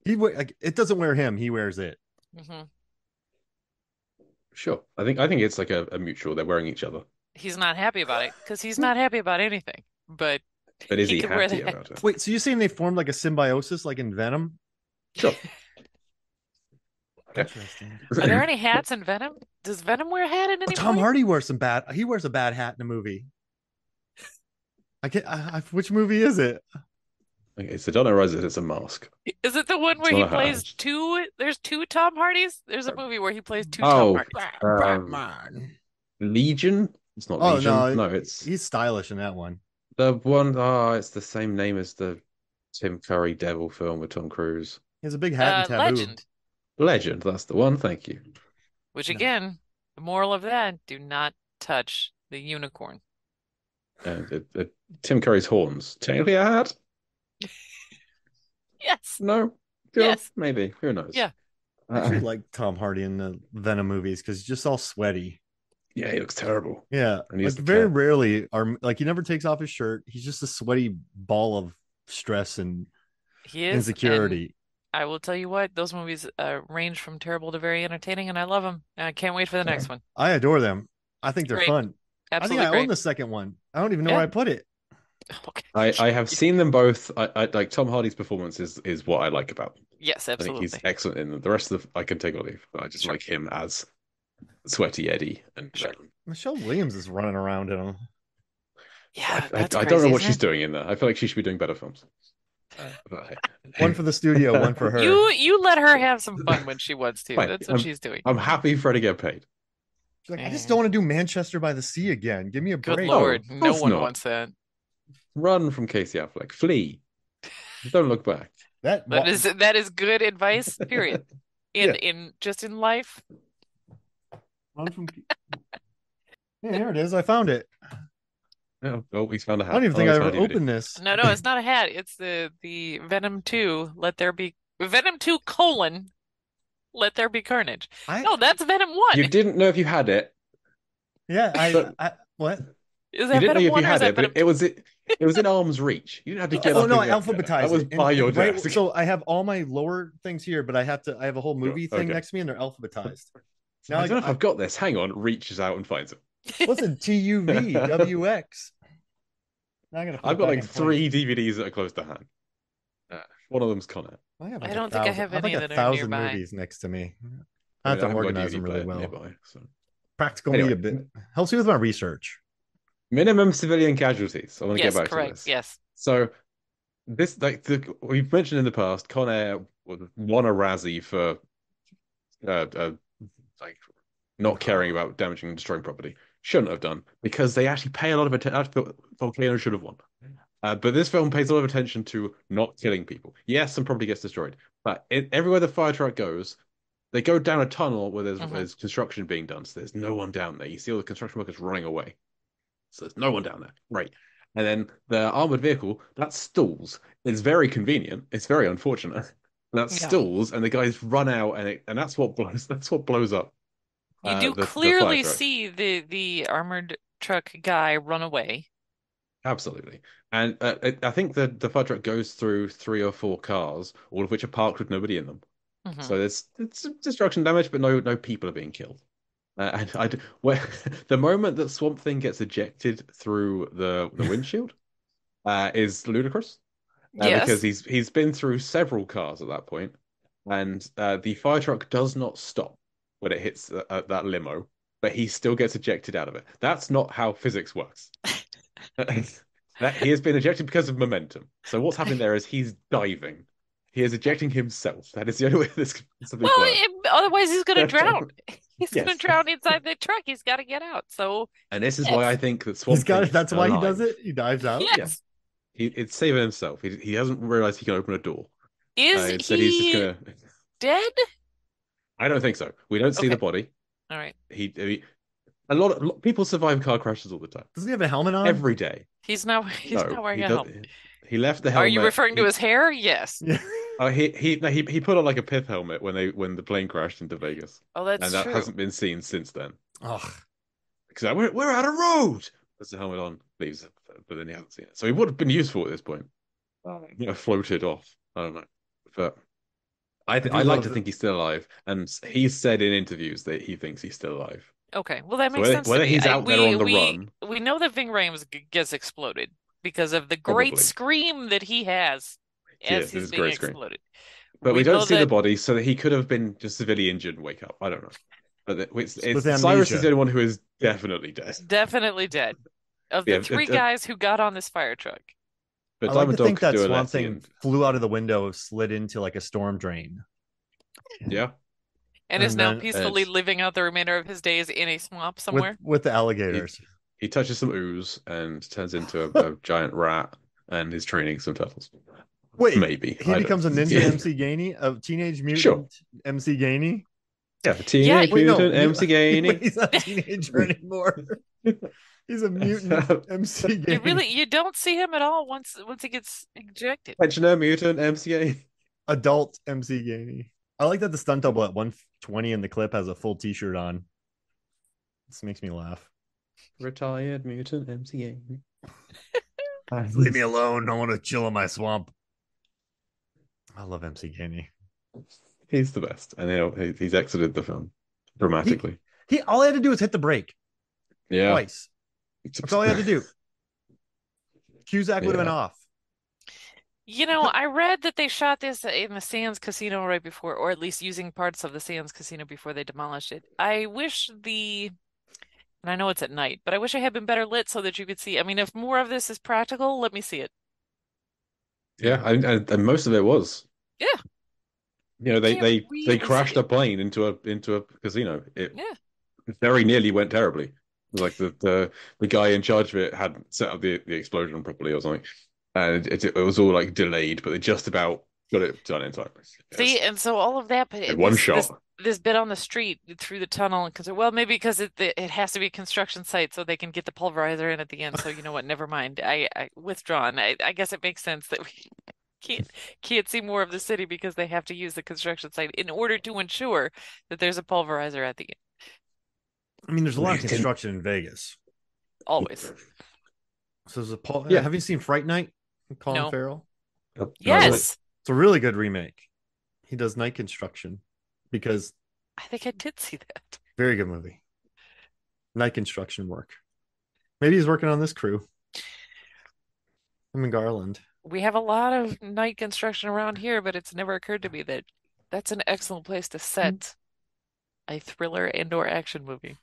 It doesn't wear him. He wears it. Mhm. Sure, I think it's like a mutual. They're wearing each other. He's not happy about it because he's not happy about anything. But But is he can wear happy the about it? Wait, so you're saying they formed like a symbiosis like in Venom? Sure. Interesting. are there any hats in Venom? Does Venom wear a hat in any Tom point? Hardy wears he wears a bad hat in a movie. Which movie is it? Okay, so Donna Rises, it's a mask. Is it the one where It's he not a plays hat. two? There's two Tom Hardys. There's a movie where he plays two Oh, Tom Hardys. Batman. Legion? It's not Oh Legion. No, he's it's stylish in that one. the one. Oh, it's the same name as the Tim Curry Devil film with Tom Cruise. He has a big hat and taboo. Legend, Legend. That's the one. Thank you. which No. again, the moral of that, do not touch the unicorn. Tim Curry's horns. Technically a hat? Yes. No. Yes. Maybe. Who knows? Yeah. I actually like Tom Hardy in the Venom movies because he's just all sweaty. Yeah, he looks terrible. Yeah, And he's like the very cat. rarely are like he never takes off his shirt. He's just a sweaty ball of stress and He is. insecurity. And I will tell you what, those movies range from terrible to very entertaining, and I love them. And I can't wait for the next one. I adore them. I think they're Great. fun. Absolutely I think I own great. the second one. I don't even know Yeah. where I put it. Okay. I have seen them both. I like Tom Hardy's performance is what I like about them. Yes, I think he's absolutely. excellent in them. The rest of the I can take or leave. But I just Sure. like him as Sweaty Eddie and Sure. Michelle Williams is running around in them. Yeah, I that's don't crazy, know what isn't she's it? doing in there. I feel like she should be doing better films. But, hey. One for the studio, one for her. You let her have some fun when she wants to. Fine. That's what she's doing. I'm happy for her to get paid. She's like, I just don't want to do Manchester by the Sea again. Give me a Good break. Lord, of no course one not. wants that. Run from Casey Affleck. Flee. Don't look back. That is good advice, period. Yeah. In just in life. Run from. Yeah, here it is. I found it. Oh, he's found a hat. I don't even think I he's ever found a DVD. No, opened this. it's not a hat. It's the Venom 2, Let There Be Venom 2 : Let There Be Carnage. No, that's Venom 1. You didn't know if you had it. Yeah, But- I what? Is You that didn't know Venom if 1 you or is had that it, Venom but it was in arm's reach. You didn't have to get Oh up no, and I get that. alphabetized That was it. by your Right, desk. so I have all my lower things here, but I have a whole movie thing Okay. next to me and they're alphabetized. Now I don't know if I've got this. Hang on. Reaches out and finds it. Listen, TUVWX. Now I gotta put I've it got back like in place. 3 DVDs that are close to hand. One of them's Con Air. I have I like don't think I 1,000 have like any a that are 1,000 nearby. movies next to me. I I have to haven't got a organize them DVD really player well. nearby, so. Practical Anyway. media bit helps me with my research. Minimum civilian casualties. I want to Yes, get back correct. to this. Yes. So this we've mentioned in the past, Con Air won a Razzie for like not caring about damaging and destroying property. Shouldn't have done because they actually pay a lot of attention. Volcano should have won. But this film pays a lot of attention to not killing people. Yes, some property gets destroyed, but everywhere the fire truck goes, they go down a tunnel where there's construction being done. So there's no one down there. You see all the construction workers running away. So there's no one down there. Right. And then the armored vehicle, that stalls. It's very convenient. It's very unfortunate. That Yeah. stalls and the guys run out and that's what blows up. You do the clearly fire truck. see the armored truck guy run away. Absolutely. And I think the fire truck goes through 3 or 4 cars, all of which are parked with nobody in them. Mhm. So it's destruction damage, but no people are being killed. Where the moment that Swamp Thing gets ejected through the windshield is ludicrous. Yes. Because he's been through several cars at that point, and the fire truck does not stop when it hits that limo, but he still gets ejected out of it. That's not how physics works. He has been ejected because of momentum. So what's happening there is he's diving. He is ejecting himself. That is the only way this can possibly Well, work. otherwise he's going to drown. He's going to Yes. drown inside the truck. He's got to get out. So, And this is Yes. why I think that Swamp He's got Thing it. That's is why he alive. does it. He dives out. yes. It's saving himself. He hasn't realized he can open a door. Is Instead, he's just he gonna. dead? I don't think so. We don't see Okay. the body. All right. A lot of people survive car crashes all the time, Doesn't he have a helmet on? every day. He's not wearing he a does- helmet. He left the Are helmet. you referring to his hair? Yes. Yeah. He put on like a pith helmet when the plane crashed into Vegas, Oh, that's and that true. hasn't been seen since then. Ugh. Because we're out of road. Puts the helmet on, leaves, but then he hasn't seen it. So he would have been useful at this point. Floated off. I don't know, but I do like love to that- think he's still alive, and he's said in interviews that he thinks he's still alive. Okay. Well, that So makes sense to whether me. he's out there on the run, We know that Ving Rhames gets exploded because of the great Probably. scream that he has Yes, as he's it's a being great scream. exploded. but we know don't see the that- body, so that he could have been just severely injured and wake up. I don't know. But With Cyrus amnesia. is the only one who is definitely dead. Definitely dead. Of the Yeah, 3 guys who got on this fire truck. But I like Diamond to Dog think could that do a Swamp Letty Thing flew out of the window, slid into like a storm drain. yeah. And is And now then peacefully Ed. living out the remainder of his days in a swamp somewhere. with the alligators. He touches some ooze and turns into a giant rat and is training some turtles. Wait, Maybe. he becomes a ninja MC Gainey, a teenage mutant Sure. MC Gainey. Yeah, Teenage Wait, no, Mutant MC wait, Gainey. he's not a teenager anymore. He's a mutant MC Gainey. You don't see him at all once he gets injected. Pensioner Mutant MC Gainey. Adult MC Gainey. I like that the stunt double at 120 in the clip has a full t-shirt on. This makes me laugh. Retired Mutant MC Gainey. Leave me alone. I want to chill in my swamp. I love MC Gainey. He's the best. And he's exited the film dramatically. He all he had to do was hit the brake Yeah. twice. That's all he had to do. Cusack would have been Yeah. off. I read that they shot this in the Sands Casino right before, or at least using parts of the Sands Casino before they demolished it. I wish and I know it's at night, but I wish it had been better lit so that you could see. I mean, if more of this is practical, let me see it. Yeah, and most of it was. Yeah. They Can't really crashed see a plane into a casino. It Yeah. very nearly went terribly. It was like the guy in charge of it hadn't set up the explosion properly or something, and it was all like delayed, but they just about got it done in time. See, and so all of that, but In one shot. This bit on the street through the tunnel, because maybe because it has to be a construction site so they can get the pulverizer in at the end. So you know what? Never mind. I withdrawn. I guess it makes sense that we can't see more of the city because they have to use the construction site in order to ensure that there's a pulverizer at the end. I mean, there's a lot of construction in Vegas. Always. So there's a Yeah. Have you seen Fright Night? with Colin No. Farrell. Yes. It's a really good remake. He does night construction because I think I did see that. very good movie. Night construction work. Maybe he's working on this crew. Him and Garland. We have a lot of night construction around here, but it's never occurred to me that that's an excellent place to set a thriller and/or action movie.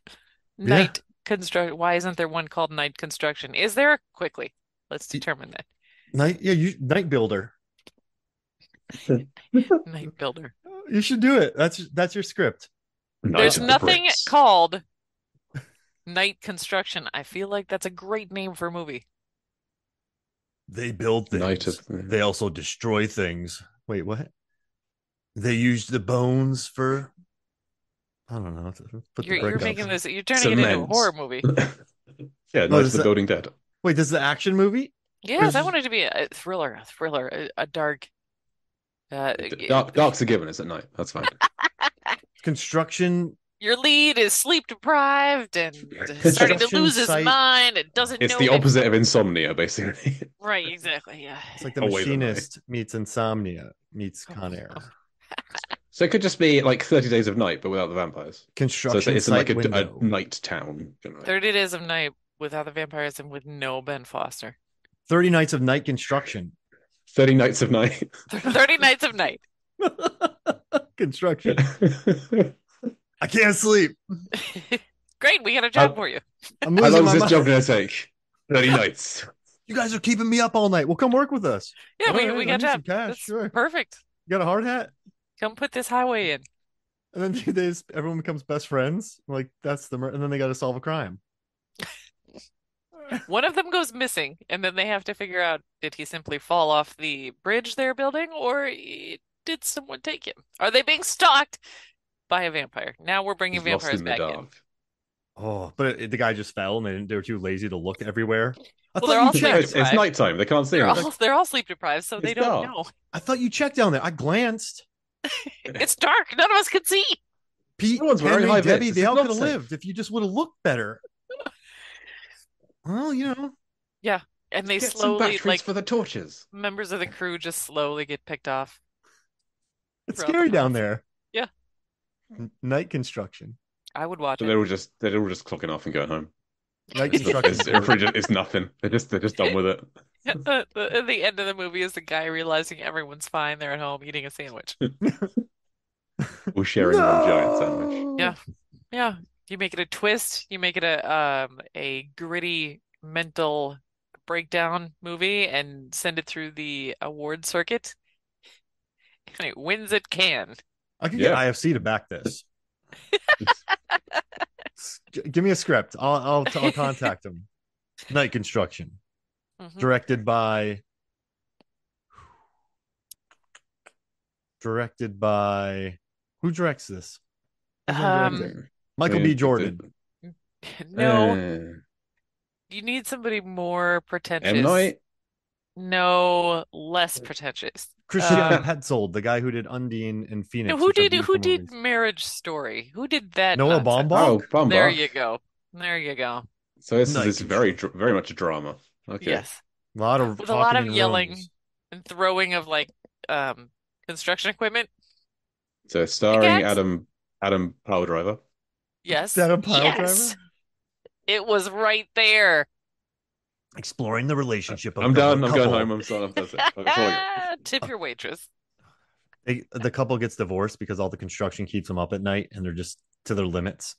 Night construction. Why isn't there one called Night Construction? Is there? Quickly, let's determine that. Night Builder. Night Builder. You should do it. That's your script. There's of the nothing bricks. called Night Construction. I feel like that's a great name for a movie. They build things. They also destroy things. Wait, what? They use the bones for. I don't know. You're making this. You're turning it into a horror movie. Yeah, Night of the Building Dead. Wait, this is an action movie? Yes, I wanted to be a thriller, a dark. Dark's a given. It's at night. That's fine. Construction. Your lead is sleep deprived and starting to lose his mind. It doesn't know. It's the opposite of insomnia, basically. Right, exactly. Yeah. It's like The Machinist meets Insomnia meets Con Air. So it could just be like 30 Days of Night, but without the vampires. Construction. So it's like a night town. Generally. 30 Days of Night without the vampires and with no Ben Foster. 30 Nights of Night Construction. 30 Nights of Night. 30 Nights of Night. Construction. I can't sleep. Great, we got a job for you. How long is this job going to take? 30 nights. You guys are keeping me up all night. Well, come work with us. Yeah, we got a job. Cash, sure. Perfect. You got a hard hat? Come put this highway in. And then everyone becomes best friends. Like and then they got to solve a crime. One of them goes missing, and then they have to figure out, did he simply fall off the bridge they're building, or did someone take him? Are they being stalked by a vampire? Now we're bringing vampires back in. Oh, but the guy just fell, and they were too lazy to look everywhere. Well, they're all sleep deprived. It's nighttime. They can't see him. They're all sleep deprived, so they don't know. I thought you checked down there. I glanced. It's dark. None of us can see. Pete, Henry, Debbie, they all could have lived if you just would have looked better. Well, Yeah, and they Get slowly, some for the torches. members of the crew just slowly get picked off. It's scary down there. Yeah. Night construction. I would watch So it. they're all just clocking off and going home. Night construction. It's nothing. They're just done with it. The end of the movie is the guy realizing everyone's fine. They're at home eating a sandwich. We're sharing one giant sandwich. Yeah. Yeah. You make it a twist. You make it a gritty mental breakdown movie and send it through the award circuit. And it wins at Cannes. I could get IFC to back this. Give me a script. I'll contact him. Night Construction, Mhm. directed by who directs this? Who's gonna direct it? Michael B. Jordan. No, Uh, you need somebody more M. pretentious. Night. No, less pretentious. Christian Um, Petzold, the guy who did Undine and Phoenix. who which are did beautiful movies. Marriage Story? Who did that Noah nonsense? Baumbach? Oh, There Baumbach. you go. There you go. So this Night is very much a drama. Okay. Yes. A lot of With a lot talking of in yelling rooms. and throwing of construction equipment. So starring Pickaxe? Adam Piledriver. Yes. Is that a pile Yes. driver? It was right there. Exploring the relationship of I'm the done. I'm going couple. home. I'm sorry. That's it. Okay, that's all I got. Tip your waitress. The couple gets divorced because all the construction keeps them up at night and they're just to their limits.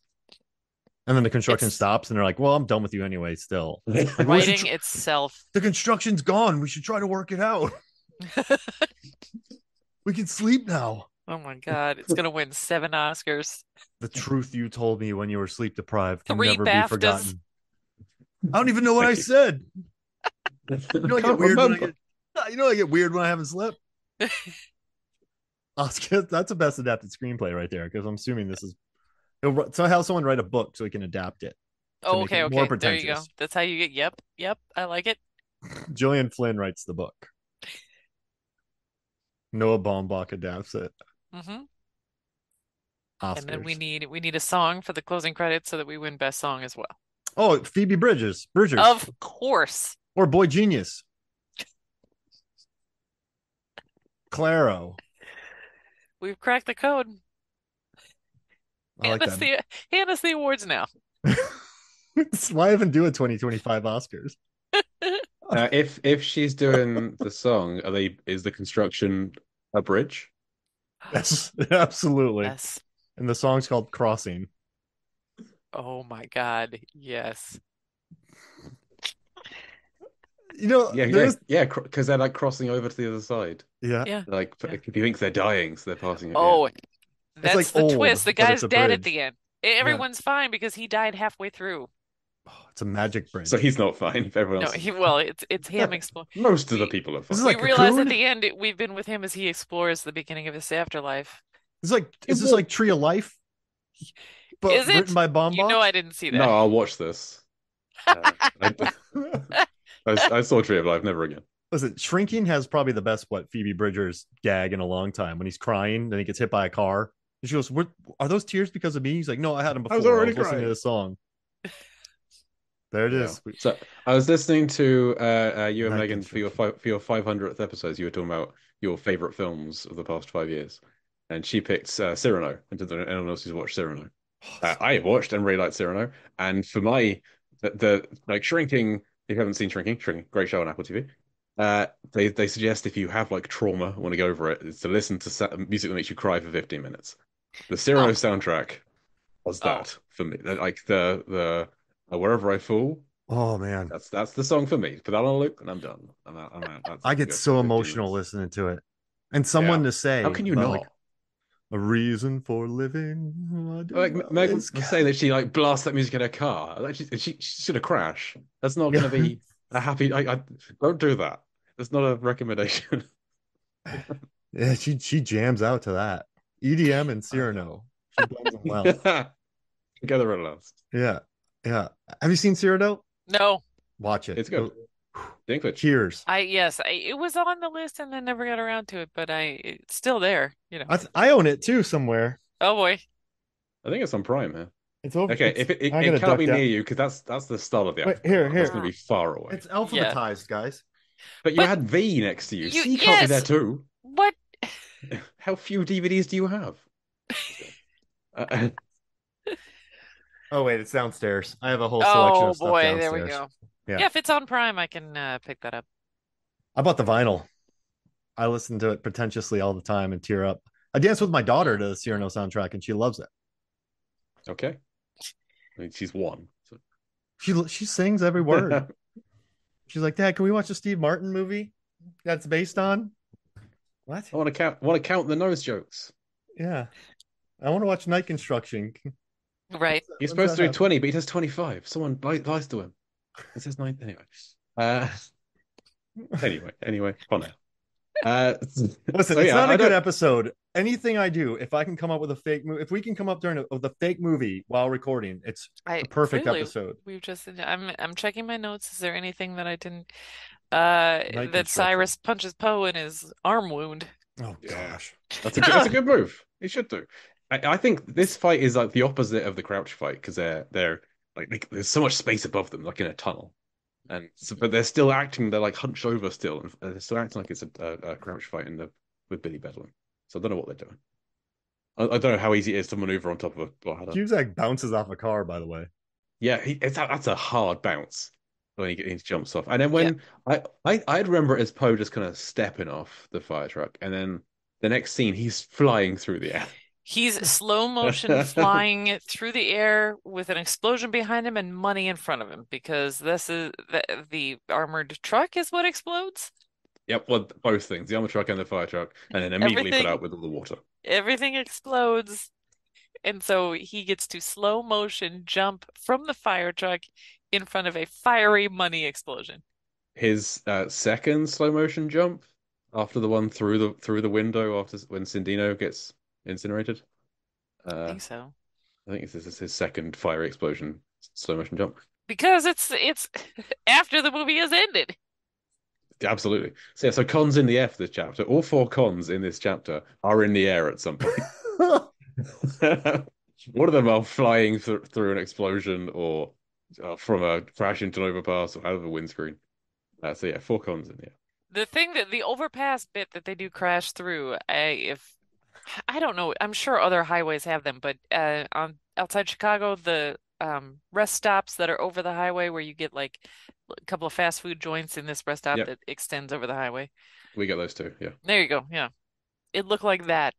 And then the construction It's- stops and they're like, well, I'm done with you anyway, still. Like, we should Writing tr- itself. the construction's gone. We should try to work it out. We can sleep now. Oh my God. It's gonna win 7 Oscars. The truth you told me when you were sleep deprived can 3 never be BAFTAs. forgotten. I don't even know what I Thank you. said. You know, I Can't get weird when I remember. I get weird when I haven't slept. Oscar, that's the best adapted screenplay right there, because I'm assuming this is so have someone write a book so he can adapt it. Oh, make okay, it more okay. There you go. pretentious. That's how you get. Yep. I like it. Gillian Flynn writes the book. Noah Baumbach adapts it. hmm Oscars. And then we need a song for the closing credits so that we win best song as well. Oh, Phoebe Bridgers. Of course. Or Boy Genius. Claro. We've cracked the code. I like that. Hand us the awards now. Why even do a 2025 Oscars? If she's doing the song, is the construction a bridge? Yes, absolutely. Yes. And the song's called Crossing. Oh my God. Yes. You know, Yeah, because they're like crossing over to the other side. yeah. Yeah. Like if you think they're dying, so they're passing. Oh, that's like the old, twist. The but guy's it's a dead at bridge. the end. Everyone's fine because he died halfway through. It's a magic bridge. So he's not fine. If everyone No, else, it's him exploring. most of the people are fine. This is We like realize Cocoon? at the end we've been with him as he explores the beginning of his afterlife. Is this like Tree of Life? But Is it? written by Baumbach? You know I didn't see that. No, I'll watch this. I saw Tree of Life, never again. Listen, Shrinking has probably the best Phoebe Bridgers gag in a long time. When he's crying, then he gets hit by a car. And she goes, "Are those tears because of me?" He's like, "No, I had them before. I was already listening crying." to this song." There it is. So I was listening to you and Night Megan for your 500th episodes. You were talking about your favorite films of the past 5 years, and she picked Cyrano. And did anyone else who's watched Cyrano? I watched and really liked Cyrano. And for my the like Shrinking, if you haven't seen Shrinking, great show on Apple TV. They suggest if you have like trauma, want to go over it, is to listen to music that makes you cry for 15 minutes. The Cyrano soundtrack was that for me. Like the Wherever I Fall. Oh man, That's the song for me. Put that on a loop, and I'm done. I'm out. I get so emotional listening to it. And someone to say, how can you not? like, a reason for living. Like Meg was saying that she like blasts that music in her car. Like she's gonna crash. That's not gonna be a happy. I don't do that. That's not a recommendation. Yeah, she jams out to that. EDM and Cyrano. She blends them well. Together at last. Yeah. Yeah. Have you seen Cyrano? No. Watch it. It's good. Dinklage. Cheers. It was on the list and then never got around to it, but it's still there, you know. I own it too somewhere. Oh boy. I think it's on Prime here. It's over. Okay, if it cannot be near you because that's the start of the Wait, alphabet. here. That's gonna be far away. It's alphabetized, guys. But you had V next to you. C can't be there too. What? How few DVDs do you have? Oh wait, it's downstairs. I have a whole selection of stuff boy, downstairs. there we go. Yeah. Yeah, if it's on Prime, I can pick that up. I bought the vinyl. I listen to it pretentiously all the time and tear up. I dance with my daughter to the Cyrano soundtrack, and she loves it. Okay. I mean, she's one. So. She sings every word. She's like, "Dad, can we watch a Steve Martin movie that's based on what?" I want to count the nose jokes. Yeah. I want to watch Night Construction. Right. He's When's supposed to that do 20, but he does 25. Someone lies to him. It says 9 anyway. Uh, anyway, on now. Listen, So it's yeah, not I a good don't. episode. Anything I do, if I can come up with a fake movie, if we can come up during the fake movie while recording, it's I the perfect clearly episode. we've just I'm checking my notes. Is there anything that I didn't Night that Construction. Cyrus punches Poe in his arm wound? Oh Yeah. gosh. That's a good move. He should do. I think this fight is like the opposite of the Crouch fight because they're like there's so much space above them, like in a tunnel, and so, but they're still acting. They're like hunched over still, and they're still acting like it's a Crouch fight with Billy Bedlam. So I don't know what they're doing. I don't know how easy it is to maneuver on top of a ladder. Cusack bounces off a car, by the way. Yeah, that's a hard bounce when he jumps off. And then Yeah. when I'd remember it as Poe just kind of stepping off the fire truck, and then the next scene he's flying through the air. He's slow motion flying through the air with an explosion behind him and money in front of him because this is the armored truck is what explodes. Yep, well, both things, the armor truck and the fire truck, and then immediately put Everything out with all the water. everything explodes. And so he gets to slow motion jump from the fire truck in front of a fiery money explosion. His second slow motion jump after the one through the window after when Cindino gets incinerated. I think so. I think this is his second fiery explosion slow motion jump. Because it's after the movie has ended. Absolutely. So yeah, so cons in the air for this chapter. All 4 cons in this chapter are in the air at some point. One of them are flying through an explosion or from a crash into an overpass or out of a windscreen. So yeah, 4 cons in the air. The thing that the overpass bit that they do crash through, I don't know, I'm sure other highways have them, but on outside Chicago, the rest stops that are over the highway where you get like a couple of fast food joints in this rest stop Yep. that extends over the highway. We get those too, yeah. There you go. Yeah. It looked like that.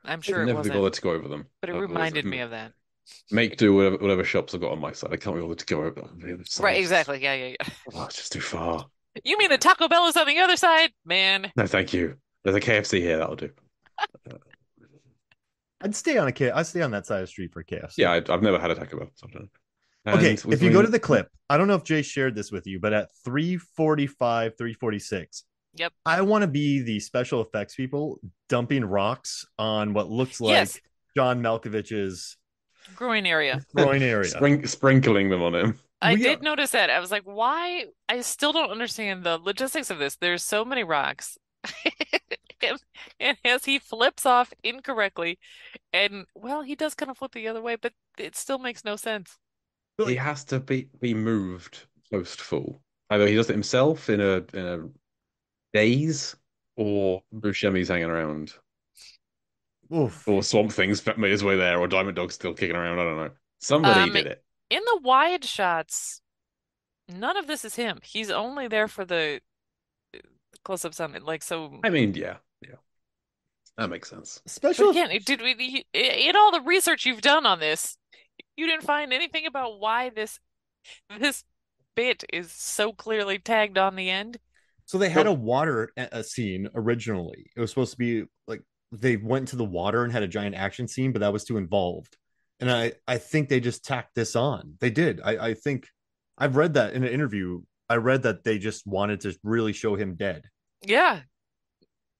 I'm sure it Never be wasn't, bothered to go over them. but it reminded me of that. Make do whatever shops I've got on my side. I can't be bothered to go over on the other side. Right, exactly. Yeah. Oh, it's just too far. You mean the Taco Bell is on the other side? Man. No, thank you. There's a KFC here, that'll do. I'd stay on that side of the street for KFC. Yeah, I've never had a Taco Bell. So I don't know. Okay, And if you go to the clip, I don't know if Jay shared this with you, but at 3:45, 3:46, Yep. I want to be the special effects people dumping rocks on what looks like Yes. John Malkovich's Groin area. groin area. sprinkling them on him. I We did are- notice that. I was like, why? I still don't understand the logistics of this. There's so many rocks. And as he flips off incorrectly, and well, he does kind of flip the other way, but it still makes no sense. He has to be moved post fall. Either he does it himself in a daze, or Buscemi's hanging around, Oof. or Swamp Thing's made his way there, or Diamond Dog's still kicking around. I don't know. Somebody did it. In the wide shots, none of this is him. He's only there for the close-ups on it. Like, so. I mean, yeah, that makes sense. But Special again, in all the research you've done on this, you didn't find anything about why this bit is so clearly tagged on the end. So they had a water scene originally. It was supposed to be like they went to the water and had a giant action scene, but that was too involved. And I think they just tacked this on. They did. I think I've read that in an interview. I read that they just wanted to really show him dead. Yeah.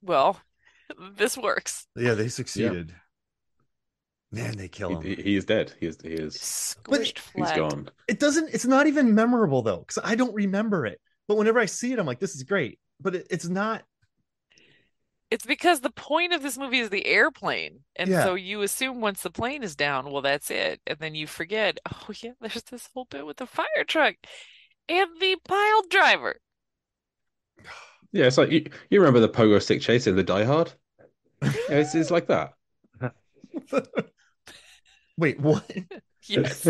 Well, this works. Yeah, they succeeded. Man, they kill him. He is dead. He is. Squished He's flat. gone. It's not even memorable though, because I don't remember it. But whenever I see it, I'm like, this is great. But it's not. It's because the point of this movie is the airplane. And Yeah. so you assume once the plane is down, well, that's it. And then you forget, oh, yeah, there's this whole bit with the fire truck and the pile driver. Yeah, it's like you remember the pogo stick chase in the Die Hard? Yeah, it's like that. Wait, what? Yes.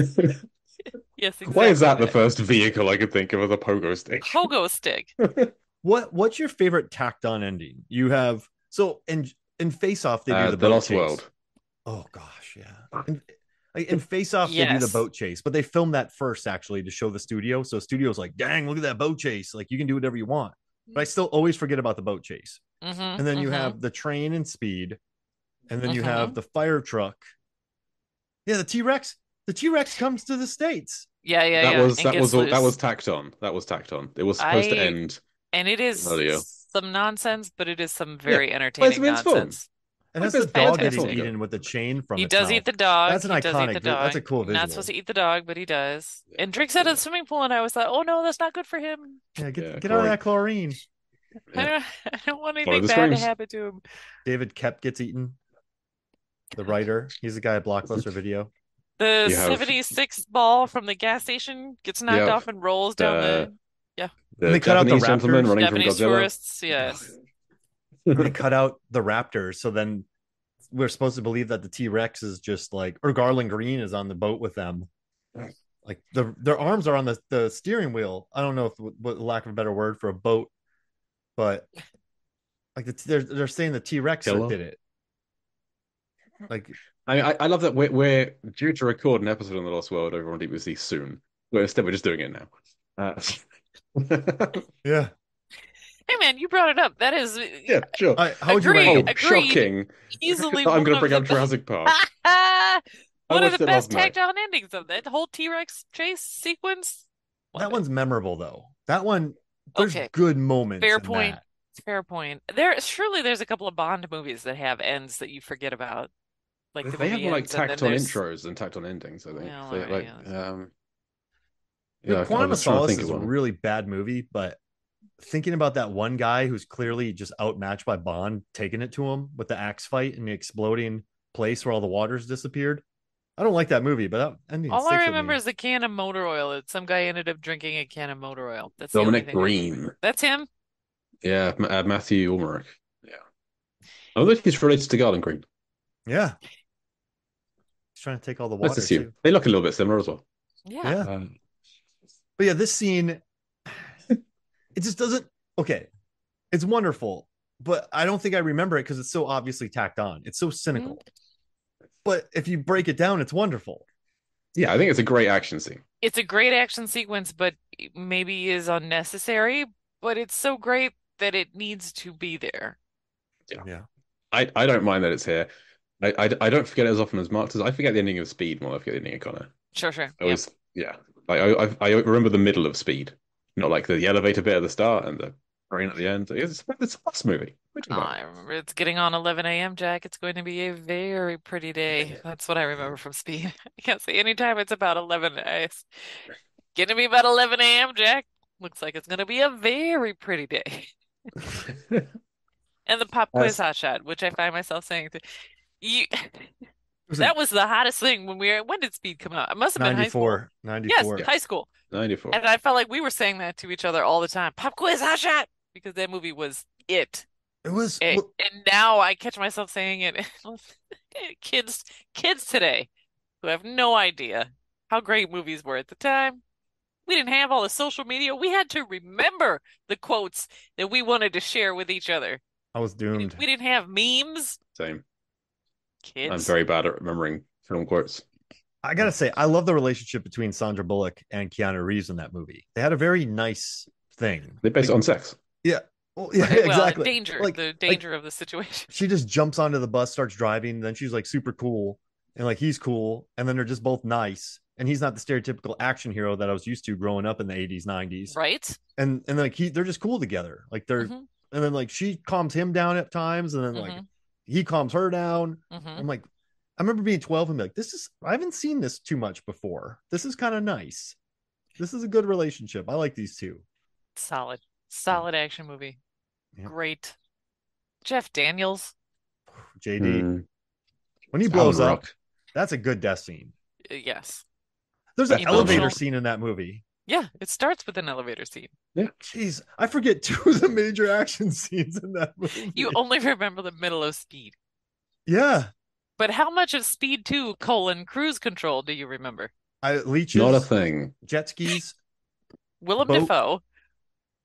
Yes, exactly. Why is that the first vehicle I could think of as a pogo stick? Pogo stick. What's your favorite tacked on ending? You have so in Face Off they do the boat Lost chase. World. Oh gosh, yeah. In Face Off they do the Yes. boat chase, but they filmed that first actually to show the studio. So studio's like, dang, look at that boat chase. Like you can do whatever you want. But I still always forget about the boat chase. Mm-hmm, And then you have the train and Speed. and then you have the fire truck. Yeah, the T-Rex. The T-Rex comes to the States. Yeah. That and was gets all, that loose. was tacked on. It was supposed to end And it is earlier. some nonsense, but it is some very But entertaining it's fun. nonsense. And Like, that's the there's dog getting fantastic. eaten with the chain from He its does mouth. eat the dog. That's an He does eat iconic. the dog. That's a cool visual. Not supposed to eat the dog, but he does. And drinks out of the swimming pool, and I was like, oh no, that's not good for him. Yeah, get out of that chlorine. Yeah. I don't want Follow anything the bad to screams. happen to him. David Kep gets eaten. The writer. He's the guy at Blockbuster Video. The You have- 76 ball from the gas station gets knocked off and rolls down the And they cut out the Japanese gentleman raptors. running from Japanese Godzilla. tourists. Yes. And they cut out the raptors. So then we're supposed to believe that the T-Rex is just like, or Garland Green is on the boat with them. Like their arms are on the steering wheel. I don't know if what lack of a better word for a boat, but like they're saying the T-Rex Killer. did it. Like I love that we're due to record an episode on the Lost World over on DBC soon. But instead, we're just doing it now. yeah. Hey man, you brought it up. That is Yeah, sure. How would you rank Oh, them? Agreed. shocking! easily I'm one going to of bring the up Jurassic Park. one of watched the it best last night. tacked-on endings of that whole T-Rex chase sequence. Love That it. one's memorable though. That one, there's Okay. good moments. Fair in point. that. Fair point. There's a couple of Bond movies that have ends that you forget about. Like the They have movie like ends, and then tacked on there's- intros and tacked on endings. I think. Yeah, They, well, like, yeah. The I Quantum of was trying to Solace think is of a one. really bad movie, but thinking about that one guy who's clearly just outmatched by Bond, taking it to him with the axe fight in the exploding place where all the waters disappeared. I don't like that movie, but that ending All I sticks with remember me. is the can of motor oil. That some guy ended up drinking a can of motor oil. That's the only Dominic thing I Green. remember. That's him. Yeah, Matthew Ulmerich. Yeah. I wonder if he's related to Garland Green. Yeah. He's trying to take all the Let's water assume. too. They look a little bit similar as well. Yeah. Yeah. But yeah, this scene, it just doesn't. Okay, it's wonderful, but I don't think I remember it because it's so obviously tacked on. It's so cynical. But if you break it down, it's wonderful. Yeah, I think it's a great action scene. It's a great action sequence, but maybe is unnecessary. But it's so great that it needs to be there. Yeah. I don't mind that it's here. I don't forget it as often as Mark does. I forget the ending of Speed more than I forget the ending of Connor. Sure. I always, yeah. I remember the middle of Speed, not like the elevator bit at the start and the train at the end. It's a bus movie. I remember it's getting on 11 a.m., Jack. It's going to be a very pretty day. That's what I remember from Speed. I can't say anytime it's about 11. It's going to be about 11 a.m., Jack. Looks like it's going to be a very pretty day. And the pop quiz hot shot, which I find myself saying to you. That was the hottest thing when did Speed come out? It must have been high school. 94. Yes, high school. 94. And I felt like we were saying that to each other all the time. Pop quiz hot shot, because that movie was it. It was. And now I catch myself saying it. Kids today who have no idea how great movies were at the time. We didn't have all the social media. We had to remember the quotes that we wanted to share with each other. I was doomed. We didn't have memes. Same. Kids. I'm very bad at remembering film quotes. I gotta say, I love the relationship between Sandra Bullock and Keanu Reeves in that movie. They had a very nice thing. They based it on sex. Yeah. Well, yeah, Well, exactly. danger, Like, the danger of the situation. she just jumps onto the bus, starts driving, then she's like super cool, and like he's cool, and then they're just both nice. And he's not the stereotypical action hero that I was used to growing up in the 80s, 90s. Right? And like they're just cool together. Like they're Mhm. and then like she calms him down at times, and then like he calms her down. Mhm. I'm like, I remember being 12 and be like, I haven't seen this too much before. This is kind of nice. This is a good relationship. I like these two. Solid action movie. Yeah. Great. Jeff Daniels. JD. When he blows Alan up, Ruck. that's a good death scene. Yes. There's an Emotional. elevator scene in that movie. Yeah, it starts with an elevator scene. Jeez, I forget two of the major action scenes in that movie. You only remember the middle of Speed. Yeah. But how much of Speed 2, cruise control do you remember? Leeches, Not a thing. jet skis. Willem Boat. Dafoe.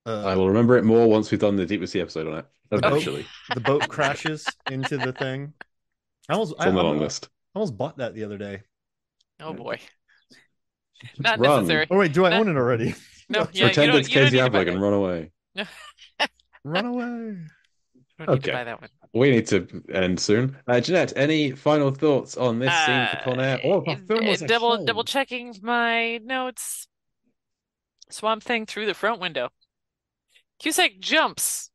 I will remember it more once we've done the Deep Sea episode on it. Eventually. The boat crashes into the thing. It's on the long list. I almost bought that the other day. Oh boy. Not Run. necessary. Oh wait, do I No. own it already? No, yeah, Pretend you don't, it's you don't Casey need to buy Affleck and that. run away. Run away. You don't need to Okay. buy that one. We need to end soon. Jeanette, any final thoughts on this scene for Con Air or the film as a double whole? checking my notes. Swamp Thing through the front window. Cusack jumps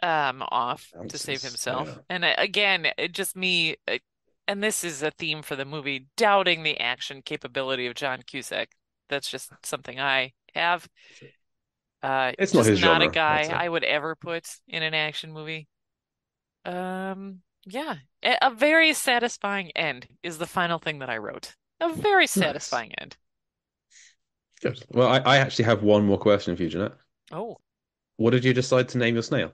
off to save himself. Yeah. And again, it just me, and this is a theme for the movie, doubting the action capability of John Cusack. That's just something I have. It's not Just his not a genre, I'd guy say. I would ever put in an action movie. Yeah, a very satisfying end is the final thing that I wrote. A very Nice. satisfying end. Good. Well, I actually have one more question for you, Jeanette. Oh, What did you decide to name your snail?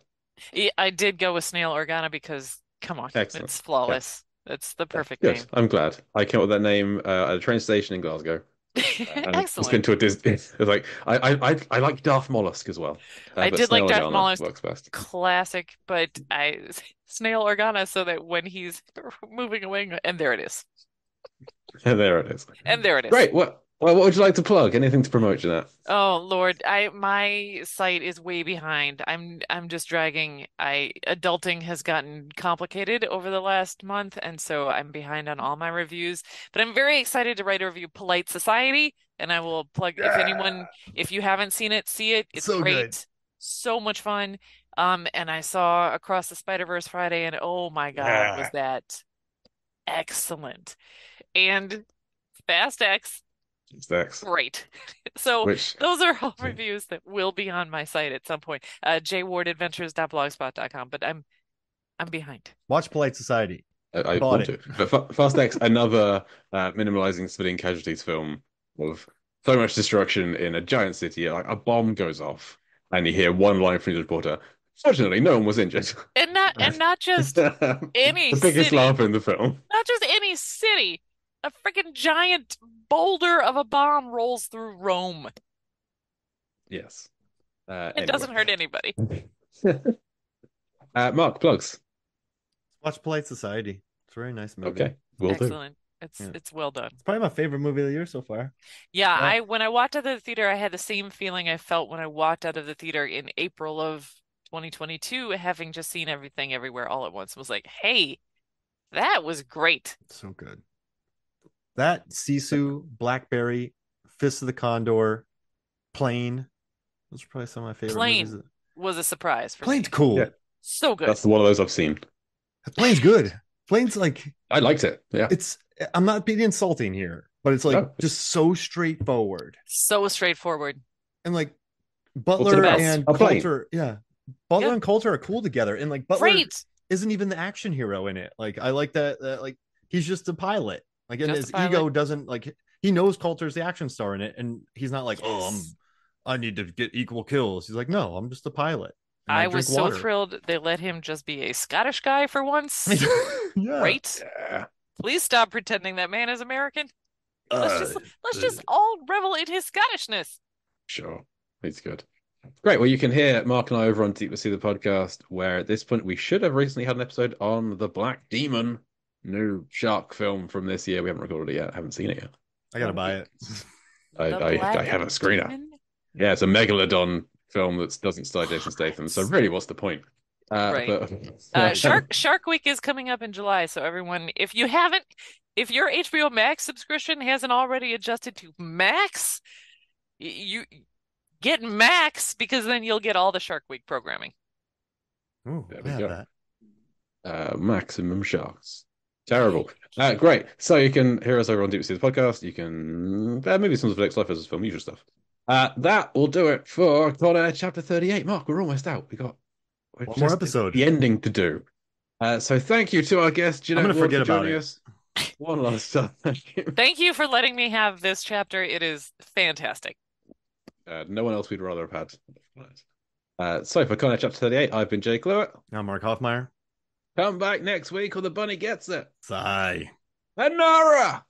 yeah, I did go with Snail Organa because, come on, Excellent. it's flawless. That's the perfect Good. name. I'm glad. I came up with that name at a train station in Glasgow. And it's been Excellent. to a Disney. It's like I like Darth Mollusk as well. I But did like Snail Darth Organa Mollusk, works best. classic, but I Snail Organa so that when he's moving away, and there it is. And there it is. And there it is. Great. What would you like to plug? Anything to promote, Jeanette? Oh Lord, my site is way behind. I'm just dragging. Adulting has gotten complicated over the last month, and so I'm behind on all my reviews. But I'm very excited to write a review, Polite Society, and I will plug if you haven't seen it, see it. It's So great. good. So much fun. And I saw Across the Spider-Verse Friday, and oh my God, was that excellent. And Fast X. It's Dex. Great. So Which those are all reviews that will be on my site at some point. jwardadventures.blogspot.com, but I'm behind. Watch Polite Society. I Bought want it. to. But Fast X, another minimalizing civilian casualties film of so much destruction in a giant city. Like a bomb goes off, and you hear one line from the reporter. Fortunately, no one was injured. And not just any The biggest city. laugh in the film. Not just any city. A freaking giant boulder of a bomb rolls through Rome. Yes. It doesn't hurt anybody. Mark, plugs. Watch Polite Society. It's a very nice movie. Okay, will do. Excellent. Yeah. It's well done. It's probably my favorite movie of the year so far. Yeah, when I walked out of the theater, I had the same feeling I felt when I walked out of the theater in April of 2022, having just seen Everything Everywhere All at Once. Was like, hey, that was great. So good. That Sisu, Blackberry, Fist of the Condor, Plane. Those are probably some of my favorite Plane movies. was a surprise for Plane's me. cool. Yeah. So good. That's one of those I've seen. Plane's good. Plane's like I liked it. Yeah. I'm not being insulting here, but it's like No. just so straightforward. So straightforward. And like What's it Butler about? and A plane. Coulter, Butler Yeah. and Coulter are cool together. And like Butler Great. isn't even the action hero in it. Like I like that like he's just a pilot. Like and Just his a pilot. ego doesn't like he knows Coulter's the action star in it, and he's not like, Yes. I need to get equal kills. He's like, no, I'm just a pilot. And I was drink so water. thrilled they let him just be a Scottish guy for once. Yeah. Great. Yeah. Please stop pretending that man is American. Let's just all revel in his Scottishness. Sure. It's good. Great. Well, you can hear Mark and I over on Deep Sea the podcast, where at this point we should have recently had an episode on The Black Demon, new shark film from this year. We haven't recorded it yet. I haven't seen it yet. I gotta buy it. The I Black have a screener. Demon? Yeah, it's a megalodon film that doesn't star Jason Statham. So really, what's the point? Right. But, Shark Week is coming up in July, so everyone, if your HBO Max subscription hasn't already adjusted to Max, you get Max because then you'll get all the Shark Week programming. Ooh, There I we have go. that. Maximum Sharks. Terrible. Great. So you can hear us over on Deep Sea the podcast. You can maybe some of Felix Life as film, usual stuff. That will do it for Con Air Chapter 38. Mark, we're almost out. We're One more just episode. the ending to do. So thank you to our guest, Jeanette I'm gonna Ward, forget for about joining it. us. One last time. Thank you. Thank you for letting me have this chapter. It is fantastic. No one else we'd rather have had. So for Con Air Chapter 38, I've been Jake Lewitt. I'm Mark Hoffmeyer. Come back next week or the bunny gets it. Sigh. And Nara!